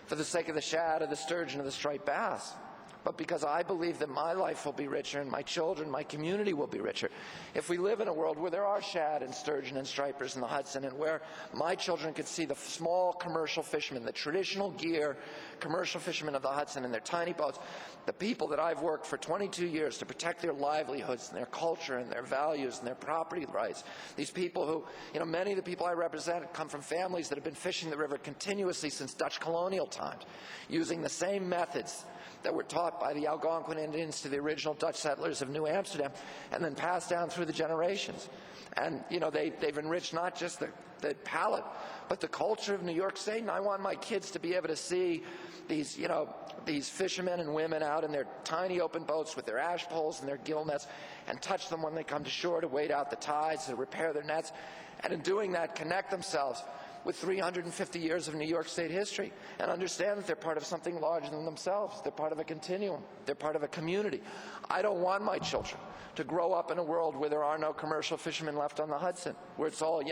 for the sake of the shad or the sturgeon or the striped bass, but because I believe that my life will be richer and my children, my community will be richer if we live in a world where there are shad and sturgeon and stripers in the Hudson, and where my children could see the small commercial fishermen, the traditional gear commercial fishermen of the Hudson in their tiny boats, the people that I've worked for 22 years to protect their livelihoods and their culture and their values and their property rights. These people who, many of the people I represent come from families that have been fishing the river continuously since Dutch colonial times, using the same methods that were taught by the Algonquin Indians to the original Dutch settlers of New Amsterdam, and then passed down through the generations. And, they've enriched not just the palate, but the culture of New York State. And I want my kids to be able to see these, these fishermen and women out in their tiny open boats with their ash poles and their gill nets, and touch them when they come to shore to wait out the tides, to repair their nets, and in doing that, connect themselves with 350 years of New York State history and understand that they're part of something larger than themselves. They're part of a continuum. They're part of a community. I don't want my children to grow up in a world where there are no commercial fishermen left on the Hudson, where it's all,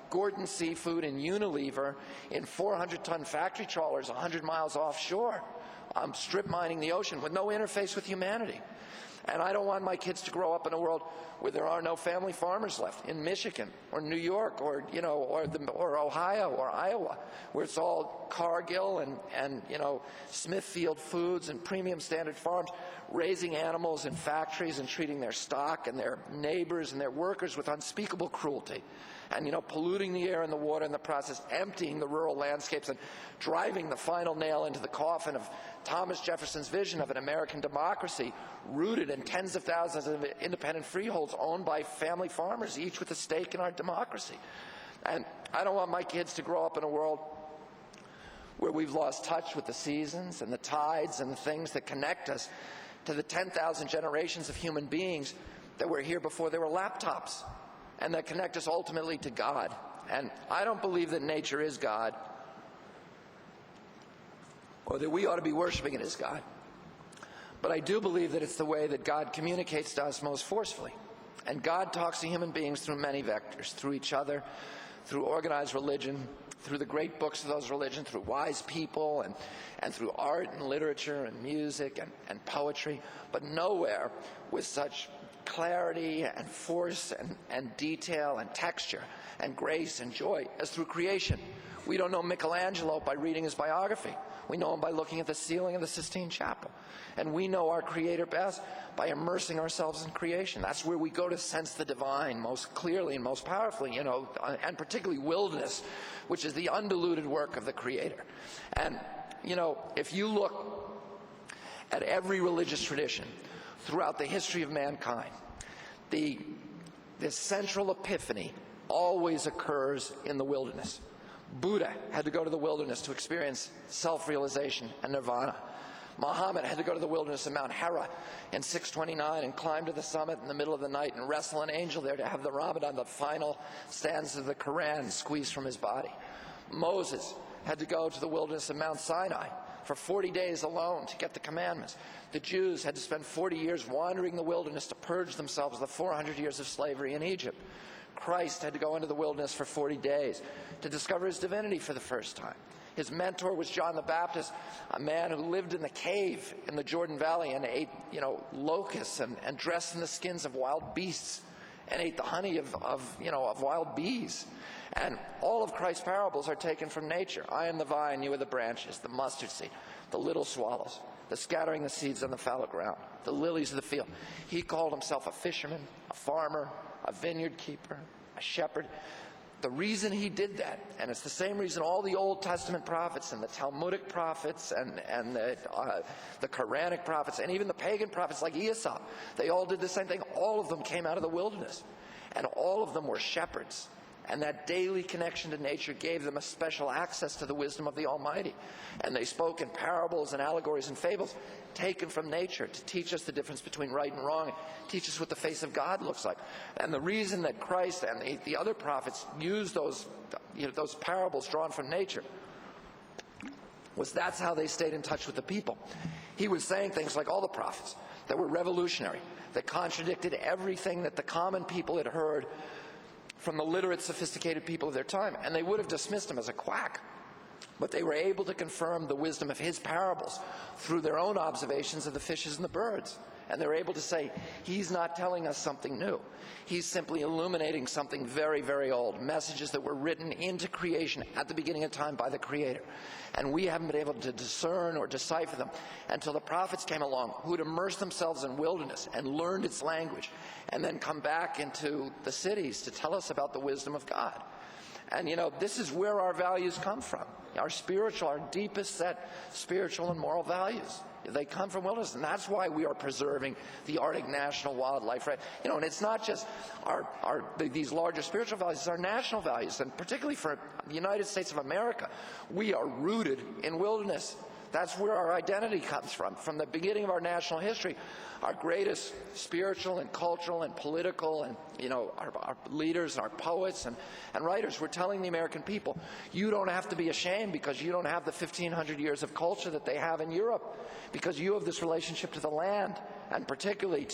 Gordon Seafood and Unilever in 400-ton factory trawlers 100 miles offshore, strip mining the ocean with no interface with humanity. And I don't want my kids to grow up in a world where there are no family farmers left in Michigan or New York or Ohio or Iowa, where it's all Cargill and Smithfield Foods and premium standard farms raising animals in factories and treating their stock and their neighbors and their workers with unspeakable cruelty. And, polluting the air and the water in the process, emptying the rural landscapes and driving the final nail into the coffin of Thomas Jefferson's vision of an American democracy rooted in tens of thousands of independent freeholds owned by family farmers, each with a stake in our democracy. And I don't want my kids to grow up in a world where we've lost touch with the seasons and the tides and the things that connect us to the 10,000 generations of human beings that were here before there were laptops, and that connect us ultimately to God. And I don't believe that nature is God, or that we ought to be worshiping it as God. But I do believe that it's the way that God communicates to us most forcefully. And God talks to human beings through many vectors, through each other, through organized religion, through the great books of those religions, through wise people, and through art and literature and music and poetry, but nowhere with such clarity and force and detail and texture and grace and joy as through creation. We don't know Michelangelo by reading his biography. We know him by looking at the ceiling of the Sistine Chapel. And we know our Creator best by immersing ourselves in creation. That's where we go to sense the divine most clearly and most powerfully, and particularly wilderness, which is the undiluted work of the Creator. And, if you look at every religious tradition throughout the history of mankind, this central epiphany always occurs in the wilderness. Buddha had to go to the wilderness to experience self-realization and nirvana. Muhammad had to go to the wilderness of Mount Hira in 629 and climb to the summit in the middle of the night and wrestle an angel there to have the Ramadan, the final stanzas of the Quran, squeezed from his body. Moses had to go to the wilderness of Mount Sinai for 40 days alone to get the commandments. The Jews had to spend 40 years wandering the wilderness to purge themselves of the 400 years of slavery in Egypt. Christ had to go into the wilderness for 40 days to discover his divinity for the first time. His mentor was John the Baptist, a man who lived in the cave in the Jordan Valley and ate, locusts and dressed in the skins of wild beasts and ate the honey of wild bees. And all of Christ's parables are taken from nature. I am the vine, you are the branches, the mustard seed, the little swallows, the scattering the seeds on the fallow ground, the lilies of the field. He called himself a fisherman, a farmer, a vineyard keeper, a shepherd. The reason he did that, and it's the same reason all the Old Testament prophets and the Talmudic prophets and the Quranic prophets and even the pagan prophets like Aesop, they all did the same thing. All of them came out of the wilderness, and all of them were shepherds. And that daily connection to nature gave them a special access to the wisdom of the Almighty. And they spoke in parables and allegories and fables taken from nature to teach us the difference between right and wrong, teach us what the face of God looks like. And the reason that Christ and the other prophets used those parables drawn from nature was that's how they stayed in touch with the people. He was saying things like all the prophets that were revolutionary, that contradicted everything that the common people had heard from the literate, sophisticated people of their time, and they would have dismissed him as a quack. But they were able to confirm the wisdom of his parables through their own observations of the fishes and the birds. And they're able to say, he's not telling us something new. He's simply illuminating something very, very old, messages that were written into creation at the beginning of time by the Creator. And we haven't been able to discern or decipher them until the prophets came along, who had immersed themselves in wilderness and learned its language, and then come back into the cities to tell us about the wisdom of God. And, this is where our values come from. Our deepest set spiritual and moral values. They come from wilderness, and that's why we are preserving the Arctic National Wildlife. Right? And it's not just these larger spiritual values, it's our national values, and particularly for the United States of America, we are rooted in wilderness. That's where our identity comes from. From the beginning of our national history, our greatest spiritual and cultural and political and, our leaders, our poets and writers were telling the American people, you don't have to be ashamed because you don't have the 1,500 years of culture that they have in Europe, because you have this relationship to the land and particularly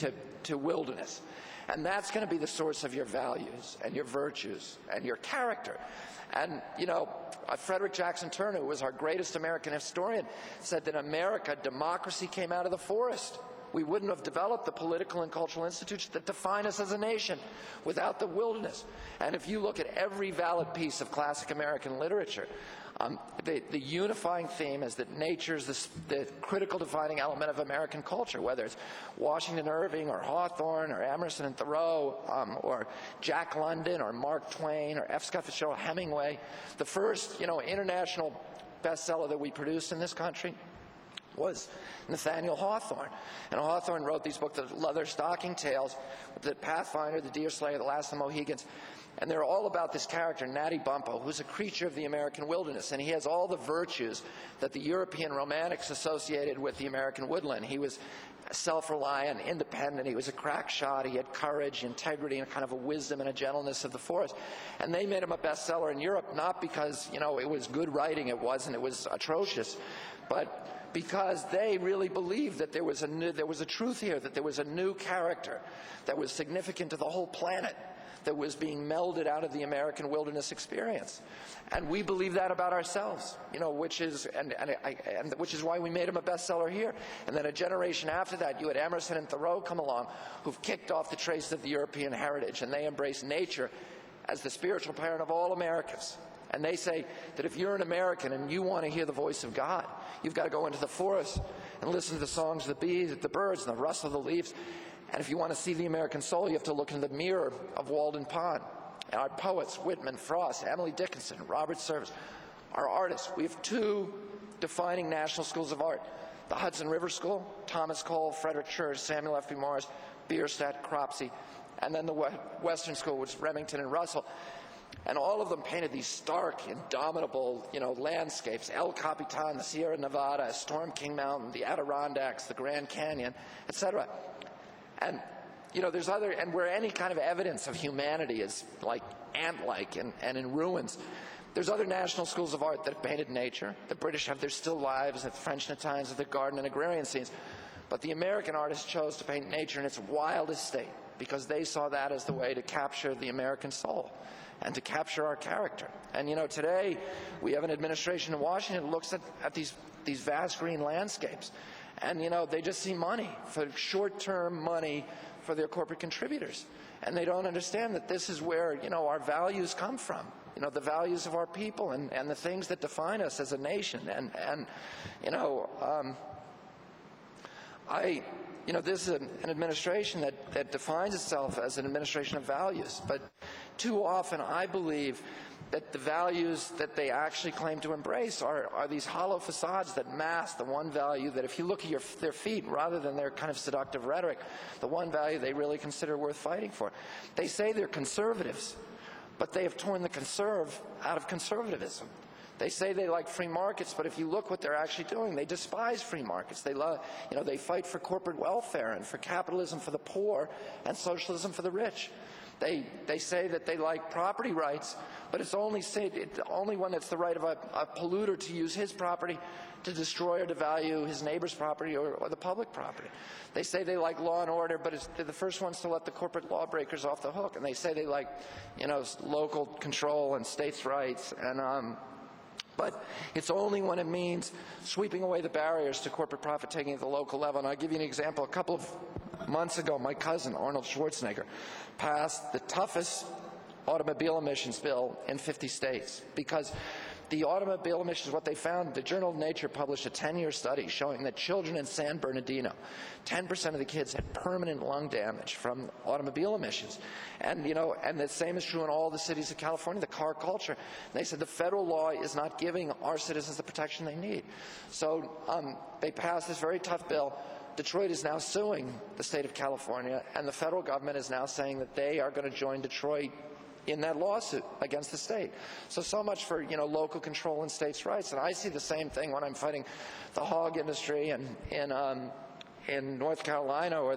to wilderness. And that's going to be the source of your values and your virtues and your character. And, Frederick Jackson Turner, who was our greatest American historian, said that in America, democracy came out of the forest. We wouldn't have developed the political and cultural institutions that define us as a nation without the wilderness. And if you look at every valid piece of classic American literature, the unifying theme is that nature is the critical defining element of American culture, whether it's Washington Irving or Hawthorne or Emerson and Thoreau or Jack London or Mark Twain or F. Scott Fitzgerald Hemingway. The first, international bestseller that we produced in this country was Nathaniel Hawthorne. And Hawthorne wrote these books, the Leather Stocking Tales, the Pathfinder, the Deerslayer, the Last of the Mohegans. And they're all about this character, Natty Bumppo, who's a creature of the American wilderness. And he has all the virtues that the European romantics associated with the American woodland. He was self-reliant, independent. He was a crack shot. He had courage, integrity, and kind of a wisdom and a gentleness of the forest. And they made him a bestseller in Europe, not because, it was good writing. It wasn't. It was atrocious. But because they really believed that there was a truth here, that there was a new character that was significant to the whole planet, that was being melded out of the American wilderness experience. And we believe that about ourselves, which is why we made him a bestseller here. And then a generation after that, you had Emerson and Thoreau come along, who've kicked off the trace of the European heritage, and they embrace nature as the spiritual parent of all Americans. And they say that if you're an American and you want to hear the voice of God, you've got to go into the forest and listen to the songs of the bees, the birds, and the rustle of the leaves. And if you want to see the American soul, you have to look in the mirror of Walden Pond. And our poets, Whitman, Frost, Emily Dickinson, Robert Service, our artists. We have two defining national schools of art. The Hudson River School, Thomas Cole, Frederick Church, Samuel F.B. Morris, Bierstadt, Cropsey, and then the Western School, which is Remington and Russell. And all of them painted these stark, indomitable, landscapes. El Capitan, the Sierra Nevada, Storm King Mountain, the Adirondacks, the Grand Canyon, etc. And, there's and where any kind of evidence of humanity is like ant-like and in ruins, there's other national schools of art that have painted nature. The British have their still lives, the French Natines have their garden and agrarian scenes. But the American artists chose to paint nature in its wildest state because they saw that as the way to capture the American soul and to capture our character. And, today we have an administration in Washington that looks at these vast green landscapes. And, they just see money, for short-term money for their corporate contributors. And they don't understand that this is where, our values come from, the values of our people and the things that define us as a nation. This is an administration that defines itself as an administration of values. But too often, I believe that the values that they actually claim to embrace are these hollow facades that mask the one value that, if you look at their feet, rather than their kind of seductive rhetoric, the one value they really consider worth fighting for. They say they're conservatives, but they have torn the conserve out of conservatism. They say they like free markets, but if you look what they're actually doing, they despise free markets. They love, they fight for corporate welfare and for capitalism for the poor and socialism for the rich. They say that they like property rights, but it's only when it's the right of a polluter to use his property to destroy or devalue his neighbor's property or the public property. They say they like law and order, but they're the first ones to let the corporate lawbreakers off the hook. And they say they like, local control and states' rights. But it's only when it means sweeping away the barriers to corporate profit-taking at the local level. And I'll give you an example. A couple of months ago, my cousin, Arnold Schwarzenegger, passed the toughest automobile emissions bill in 50 states because the automobile emissions, what they found, the Journal of Nature published a 10-year study showing that children in San Bernardino, 10% of the kids had permanent lung damage from automobile emissions. And, and the same is true in all the cities of California, the car culture. They said the federal law is not giving our citizens the protection they need. So they passed this very tough bill. Detroit is now suing the state of California, and the federal government is now saying that they are going to join Detroit in that lawsuit against the state. So much for, local control and states' rights. And I see the same thing when I'm fighting the hog industry in North Carolina or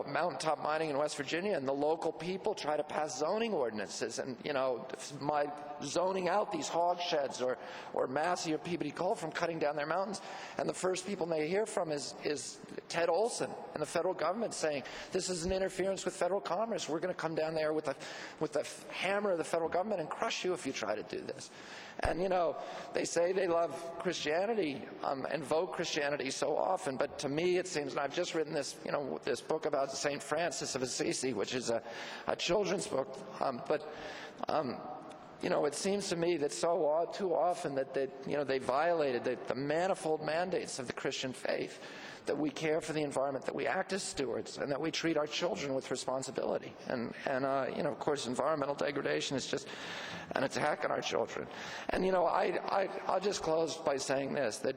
mountaintop mining in West Virginia, and the local people try to pass zoning ordinances and, zoning out these hog sheds or Massey or Peabody Coal from cutting down their mountains. And the first people they hear from is Ted Olson and the federal government saying, this is an interference with federal commerce. We're going to come down there with the hammer of the federal government and crush you if you try to do this. And, they say they love Christianity and vote Christianity so often, but to me it seems, and I've just written this, this book about St. Francis of Assisi, which is a children's book, it seems to me that too often that they violated the manifold mandates of the Christian faith, that we care for the environment, that we act as stewards, and that we treat our children with responsibility. And of course, environmental degradation is just an attack on our children. And, I'll just close by saying this, that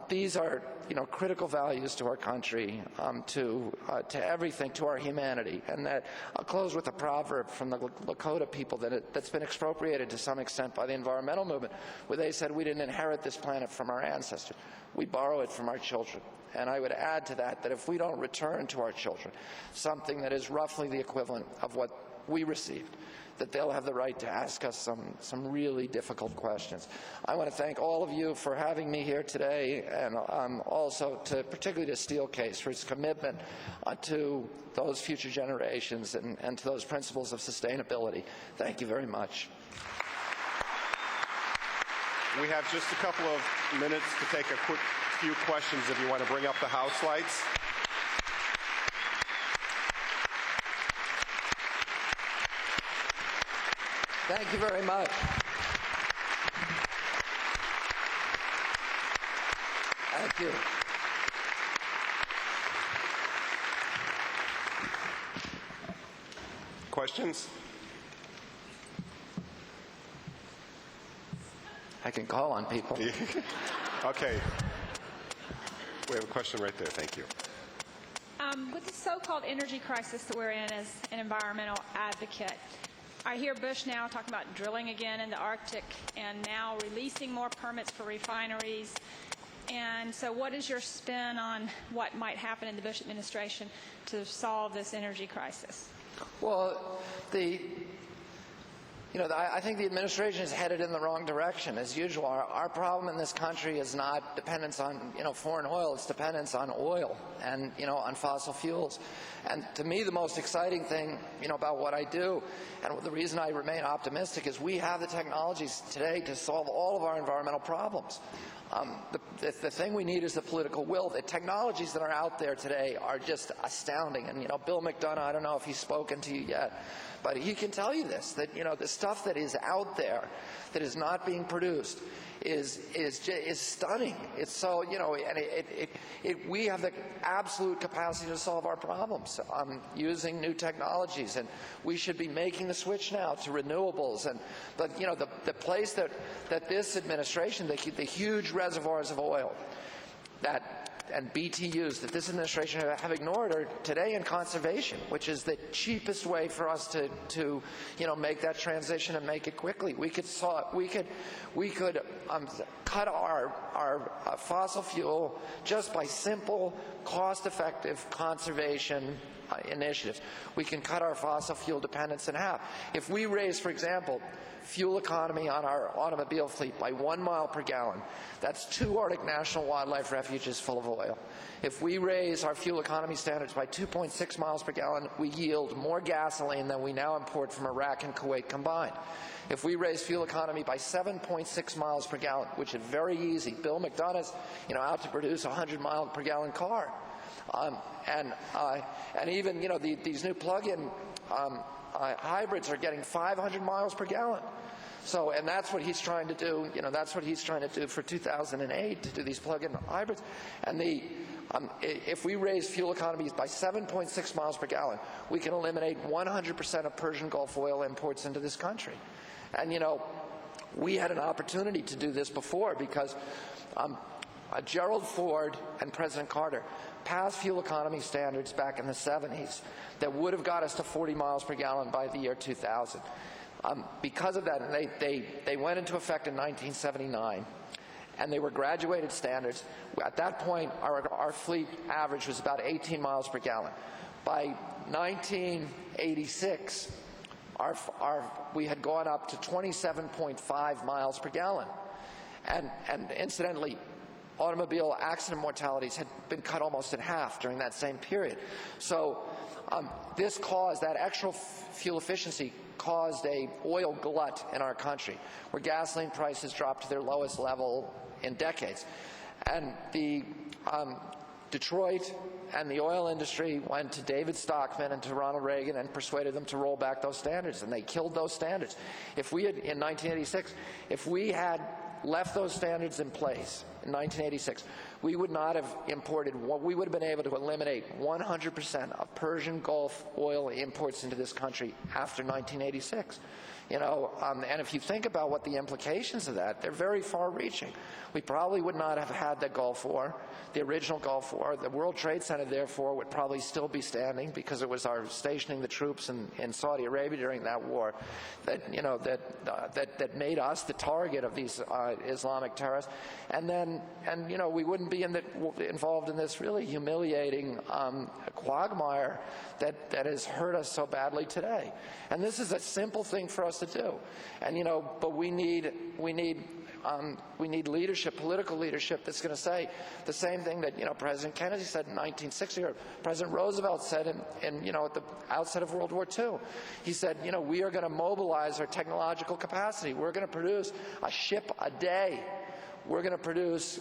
these are, critical values to our country, to everything, to our humanity. And that I'll close with a proverb from the Lakota people that's been expropriated to some extent by the environmental movement, where they said we didn't inherit this planet from our ancestors. We borrow it from our children. And I would add to that if we don't return to our children something that is roughly the equivalent of what we received, that they'll have the right to ask us some really difficult questions. I want to thank all of you for having me here today, and also particularly to Steelcase for its commitment to those future generations and to those principles of sustainability. Thank you very much. We have just a couple of minutes to take a quick few questions if you want to bring up the House lights. Thank you very much. Thank you. Questions? I can call on people. Okay. We have a question right there. Thank you. With the so-called energy crisis that we're in as an environmental advocate, I hear Bush now talking about drilling again in the Arctic and now releasing more permits for refineries. And so what is your spin on what might happen in the Bush administration to solve this energy crisis? Well, I think the administration is headed in the wrong direction. As usual, our problem in this country is not dependence on, foreign oil. It's dependence on oil and, on fossil fuels. And to me, the most exciting thing, about what I do, and the reason I remain optimistic, is we have the technologies today to solve all of our environmental problems. The thing we need is the political will. The technologies that are out there today are just astounding. And, Bill McDonough, I don't know if he's spoken to you yet, but he can tell you this, that, the stuff that is out there that is not being produced is stunning. It's so, and we have the absolute capacity to solve our problems using new technologies, and we should be making the switch now to renewables. But the place that this administration, the huge reservoirs of oil and BTUs that this administration have ignored are today in conservation, which is the cheapest way for us to make that transition and make it quickly. We could cut our fossil fuel just by simple, cost-effective conservation initiatives. We can cut our fossil fuel dependence in half. If we raise, for example, fuel economy on our automobile fleet by 1 mile per gallon, that's 2 Arctic National Wildlife Refuges full of oil. If we raise our fuel economy standards by 2.6 miles per gallon, we yield more gasoline than we now import from Iraq and Kuwait combined. If we raise fuel economy by 7.6 miles per gallon, which is very easy, Bill McDonough's out to produce a 100 mile per gallon car. And even these new plug-in hybrids are getting 500 miles per gallon. So, and that's what he's trying to do. That's what he's trying to do for 2008, to do these plug-in hybrids. And if we raise fuel economies by 7.6 miles per gallon, we can eliminate 100% of Persian Gulf oil imports into this country. And we had an opportunity to do this before, because Gerald Ford and President Carter passed fuel economy standards back in the 70s that would have got us to 40 miles per gallon by the year 2000. Because of that, and they went into effect in 1979, and they were graduated standards. At that point, our fleet average was about 18 miles per gallon. By 1986, we had gone up to 27.5 miles per gallon. And incidentally, automobile accident mortalities had been cut almost in half during that same period. So this caused, that extra fuel efficiency caused a oil glut in our country, where gasoline prices dropped to their lowest level in decades. And the Detroit and the oil industry went to David Stockman and to Ronald Reagan and persuaded them to roll back those standards, and they killed those standards. If we had, in 1986, if we had left those standards in place in 1986, we would not have imported, we would have been able to eliminate 100% of Persian Gulf oil imports into this country after 1986. You know, and if you think about what the implications of that, they're very far-reaching. We probably would not have had the Gulf War, the original Gulf War. The World Trade Center, therefore, would probably still be standing because it was our stationing the troops in Saudi Arabia during that war that, you know, that made us the target of these Islamic terrorists. And you know, we wouldn't be involved in this really humiliating quagmire that has hurt us so badly today. And this is a simple thing for us to do. And, you know, but we need leadership, political leadership, that's going to say the same thing that, you know, President Kennedy said in 1960, or President Roosevelt said in you know, at the outset of World War II. He said, you know, we are going to mobilize our technological capacity. We're going to produce a ship a day. We're going to produce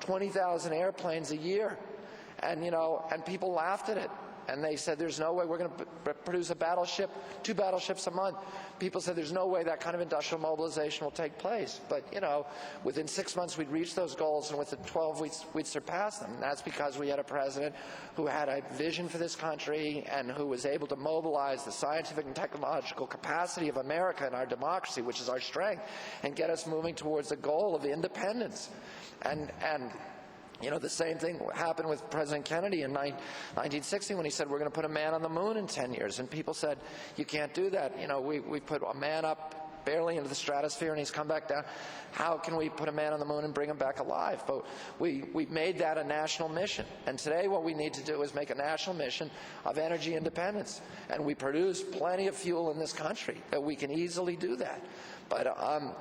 20,000 airplanes a year. And, you know, and people laughed at it. And they said, there's no way we're going to produce a battleship, 2 battleships a month. People said, there's no way that kind of industrial mobilization will take place. But, you know, within 6 months, we'd reach those goals, and within 12 weeks, we'd surpass them. And that's because we had a president who had a vision for this country and who was able to mobilize the scientific and technological capacity of America and our democracy, which is our strength, and get us moving towards the goal of independence. And you know, the same thing happened with President Kennedy in 1960 when he said, we're going to put a man on the moon in 10 years. And people said, you can't do that. You know, we put a man up barely into the stratosphere and he's come back down. How can we put a man on the moon and bring him back alive? But we've made that a national mission. And today what we need to do is make a national mission of energy independence. And we produce plenty of fuel in this country that we can easily do that. But,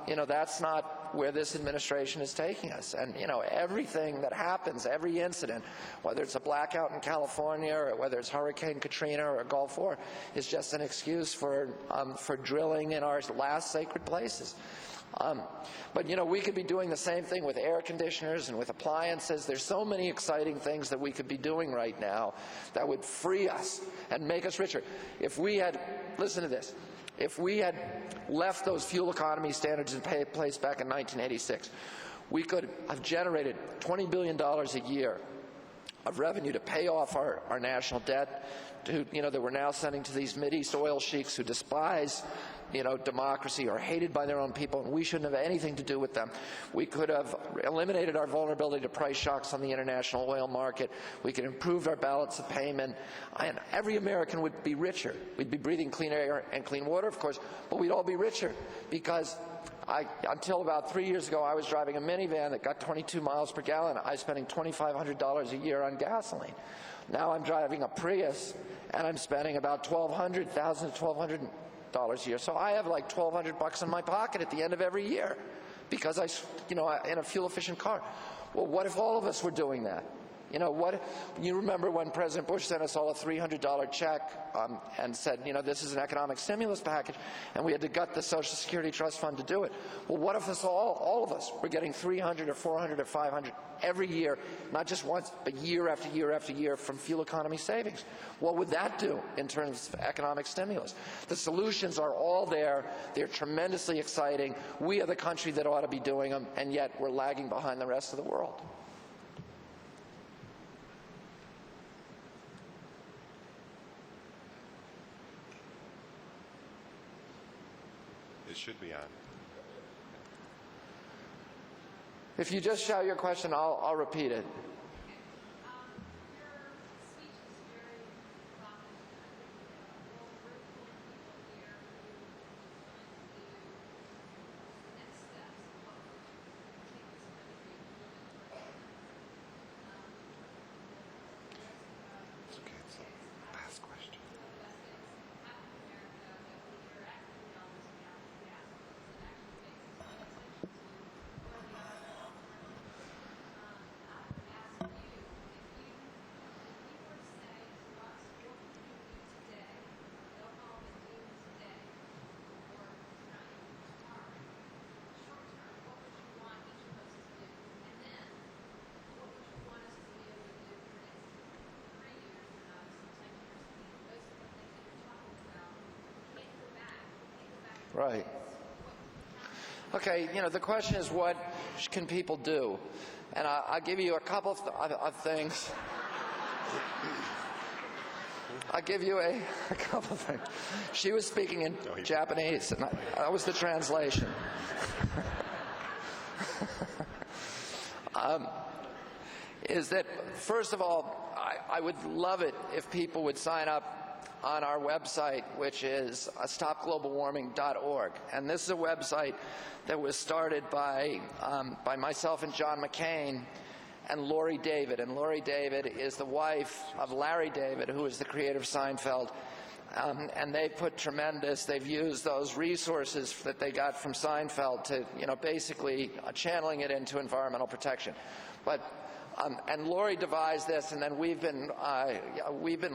you know, that's not where this administration is taking us. And, you know, everything that happens, every incident, whether it's a blackout in California or whether it's Hurricane Katrina or a Gulf War, is just an excuse for drilling in our last sacred places. But, you know, we could be doing the same thing with air conditioners and with appliances. There's so many exciting things that we could be doing right now that would free us and make us richer. If we had, listen to this, if we had left those fuel economy standards in place back in 1986, we could have generated $20 billion a year of revenue to pay off our national debt, you know, that we're now sending to these Mideast oil sheiks who despise, you know, democracy, are hated by their own people, and we shouldn't have anything to do with them. We could have eliminated our vulnerability to price shocks on the international oil market. We could improve our balance of payment, and every American would be richer. We'd be breathing clean air and clean water, of course, but we'd all be richer because until about 3 years ago, I was driving a minivan that got 22 miles per gallon. I was spending $2,500 a year on gasoline. Now I'm driving a Prius, and I'm spending about $1,200 to $1,200 a year. So I have like $1,200 in my pocket at the end of every year because in a fuel-efficient car. Well, what if all of us were doing that? You know, what? You remember when President Bush sent us all a $300 check and said, you know, this is an economic stimulus package, and we had to gut the Social Security Trust Fund to do it. Well, what if all of us were getting $300 or $400 or $500 every year, not just once, but year after year after year from fuel economy savings? What would that do in terms of economic stimulus? The solutions are all there. They're tremendously exciting. We are the country that ought to be doing them, and yet we're lagging behind the rest of the world. It should be on. If you just shout your question, I'll repeat it. Right. Okay, the question is, what can people do? And I'll give you a couple of things. I'll give you a couple of things. She was speaking in Japanese, and that was the translation. Is that, first of all, I would love it if people would sign up on our website, which is stopglobalwarming.org. And this is a website that was started by myself and John McCain and Lori David. And Lori David is the wife of Larry David, who is the creator of Seinfeld. And they've used those resources that they got from Seinfeld to, basically channeling it into environmental protection. And Lori devised this, and then we've been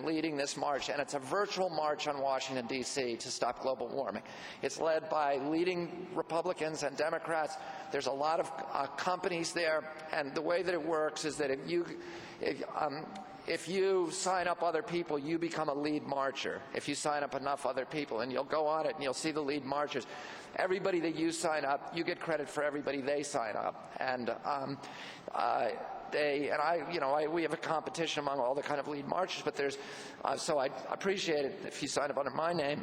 leading this march, and it's a virtual march on Washington, D.C. to stop global warming. It's led by leading Republicans and Democrats. There's a lot of companies there, and the way that it works is that if you sign up other people, you become a lead marcher. If you sign up enough other people, and you'll go on it and you'll see the lead marchers. Everybody that you sign up, you get credit for everybody they sign up. And we have a competition among all the kind of lead marchers, but so I appreciate it if you sign up under my name.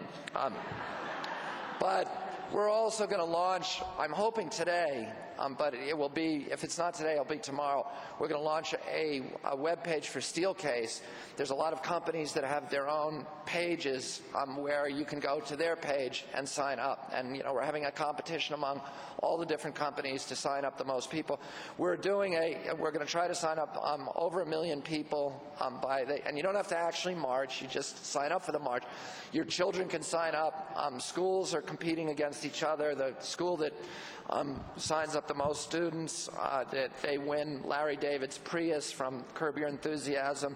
But we're also going to launch, I'm hoping today, but it will be, if it's not today, it'll be tomorrow. We're going to launch a web page for Steelcase. There's a lot of companies that have their own pages where you can go to their page and sign up. And, we're having a competition among all the different companies to sign up the most people. We're going to try to sign up over 1 million people and you don't have to actually march, you just sign up for the march. Your children can sign up. Schools are competing against each other. The school that signs up the most students, that they win Larry David's Prius from Curb Your Enthusiasm.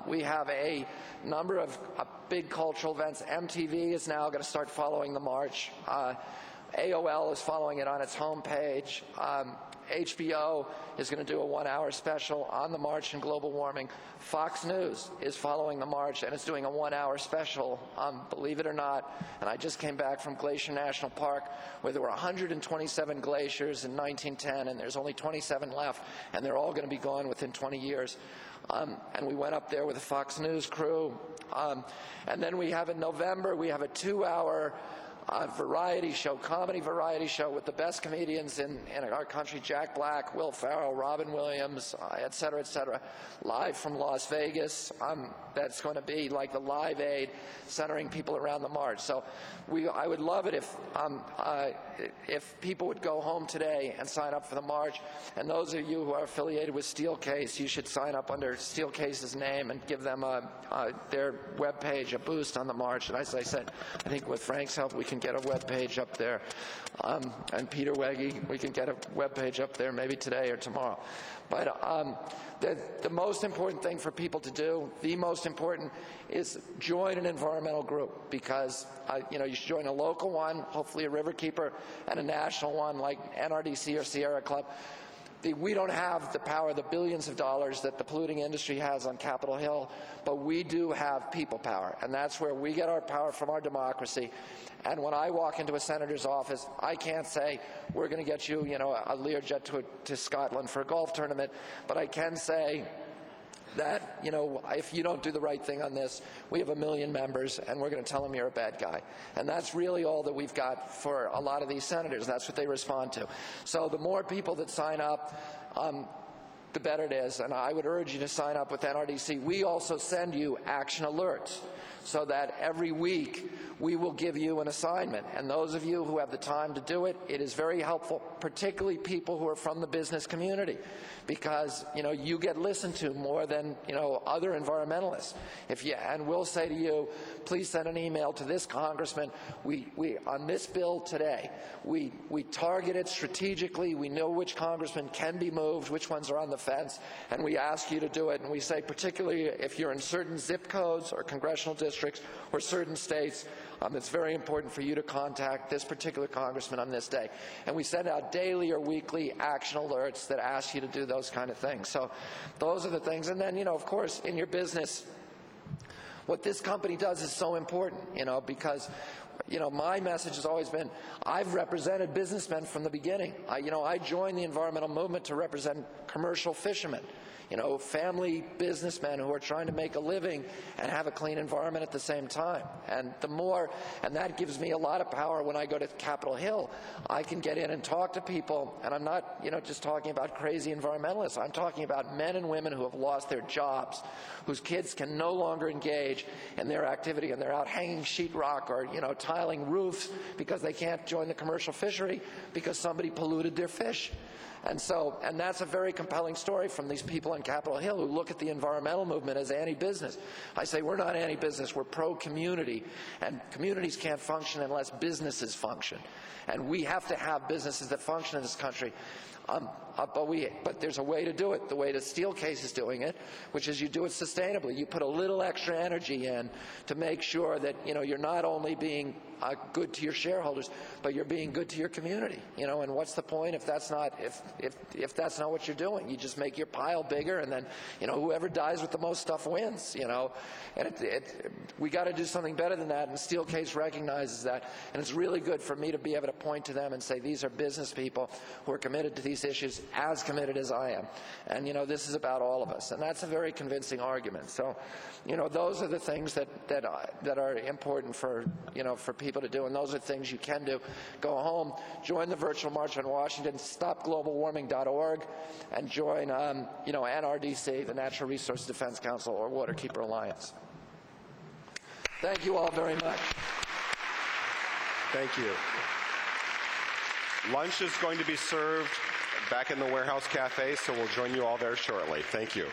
We have a number of big cultural events. MTV is now going to start following the march. AOL is following it on its homepage. HBO is going to do a 1-hour special on the march and global warming. Fox News is following the march, and it's doing a 1-hour special, believe it or not. And I just came back from Glacier National Park, where there were 127 glaciers in 1910, and there's only 27 left, and they're all going to be gone within 20 years. And we went up there with the Fox News crew. And then we have in November, we have a 2-hour variety show, comedy variety show with the best comedians in our country, Jack Black, Will Ferrell, Robin Williams, et cetera, live from Las Vegas. That's going to be like the Live Aid, centering people around the march. So I would love it if people would go home today and sign up for the march. And those of you who are affiliated with Steelcase, you should sign up under Steelcase's name and give them their webpage a boost on the march. And as I said, I think with Frank's help, we can get a webpage up there. And Peter Wegge, we can get a webpage up there maybe today or tomorrow. But the most important thing for people to do, the most important, is join an environmental group, because you should join a local one, hopefully a Riverkeeper, and a national one like NRDC or Sierra Club. We don't have the power, the billions of dollars that the polluting industry has on Capitol Hill, but we do have people power, and that's where we get our power from, our democracy. And when I walk into a senator's office, I can't say, we're going to get you, a Learjet to Scotland for a golf tournament, but I can say, that, if you don't do the right thing on this, we have 1 million members and we're going to tell them you're a bad guy. And that's really all that we've got for a lot of these senators. That's what they respond to. So the more people that sign up, the better it is. And I would urge you to sign up with NRDC. We also send you action alerts so that every week we will give you an assignment. And those of you who have the time to do it, it is very helpful, particularly people who are from the business community, because you get listened to more than other environmentalists. And we'll say to you, please send an email to this congressman. We on this bill today, we target it strategically. We know which congressmen can be moved, which ones are on the fence, and we ask you to do it. And we say, particularly if you're in certain zip codes or congressional districts or certain states, it's very important for you to contact this particular congressman on this day. And we send out daily or weekly action alerts that ask you to do those kind of things. So those are the things. And then, of course, in your business, what this company does is so important, because my message has always been, I've represented businessmen from the beginning. I joined the environmental movement to represent commercial fishermen, family businessmen who are trying to make a living and have a clean environment at the same time. And that gives me a lot of power when I go to Capitol Hill. I can get in and talk to people, and I'm not, just talking about crazy environmentalists. I'm talking about men and women who have lost their jobs, whose kids can no longer engage in their activity, and they're out hanging sheetrock or, tiling roofs because they can't join the commercial fishery because somebody polluted their fish. And that's a very compelling story from these people on Capitol Hill who look at the environmental movement as anti-business. I say we're not anti-business, we're pro-community, and communities can't function unless businesses function. And we have to have businesses that function in this country. But there's a way to do it, the way the Steelcase is doing it, which is you do it sustainably. You put a little extra energy in to make sure that you're not only being good to your shareholders, but you're being good to your community. And what's the point if that's not what you're doing? You just make your pile bigger, and then whoever dies with the most stuff wins. And we got to do something better than that. And Steelcase recognizes that, and it's really good for me to be able to point to them and say these are business people who are committed to these issues as committed as I am. And this is about all of us, and that's a very convincing argument. So, those are the things that are important for people to do, and those are things you can do. Go home, join the virtual March on Washington, stopglobalwarming.org, and join NRDC, the Natural Resource Defense Council, or Waterkeeper Alliance. Thank you all very much. Thank you. Lunch is going to be served back in the Warehouse Cafe, so we'll join you all there shortly. Thank you.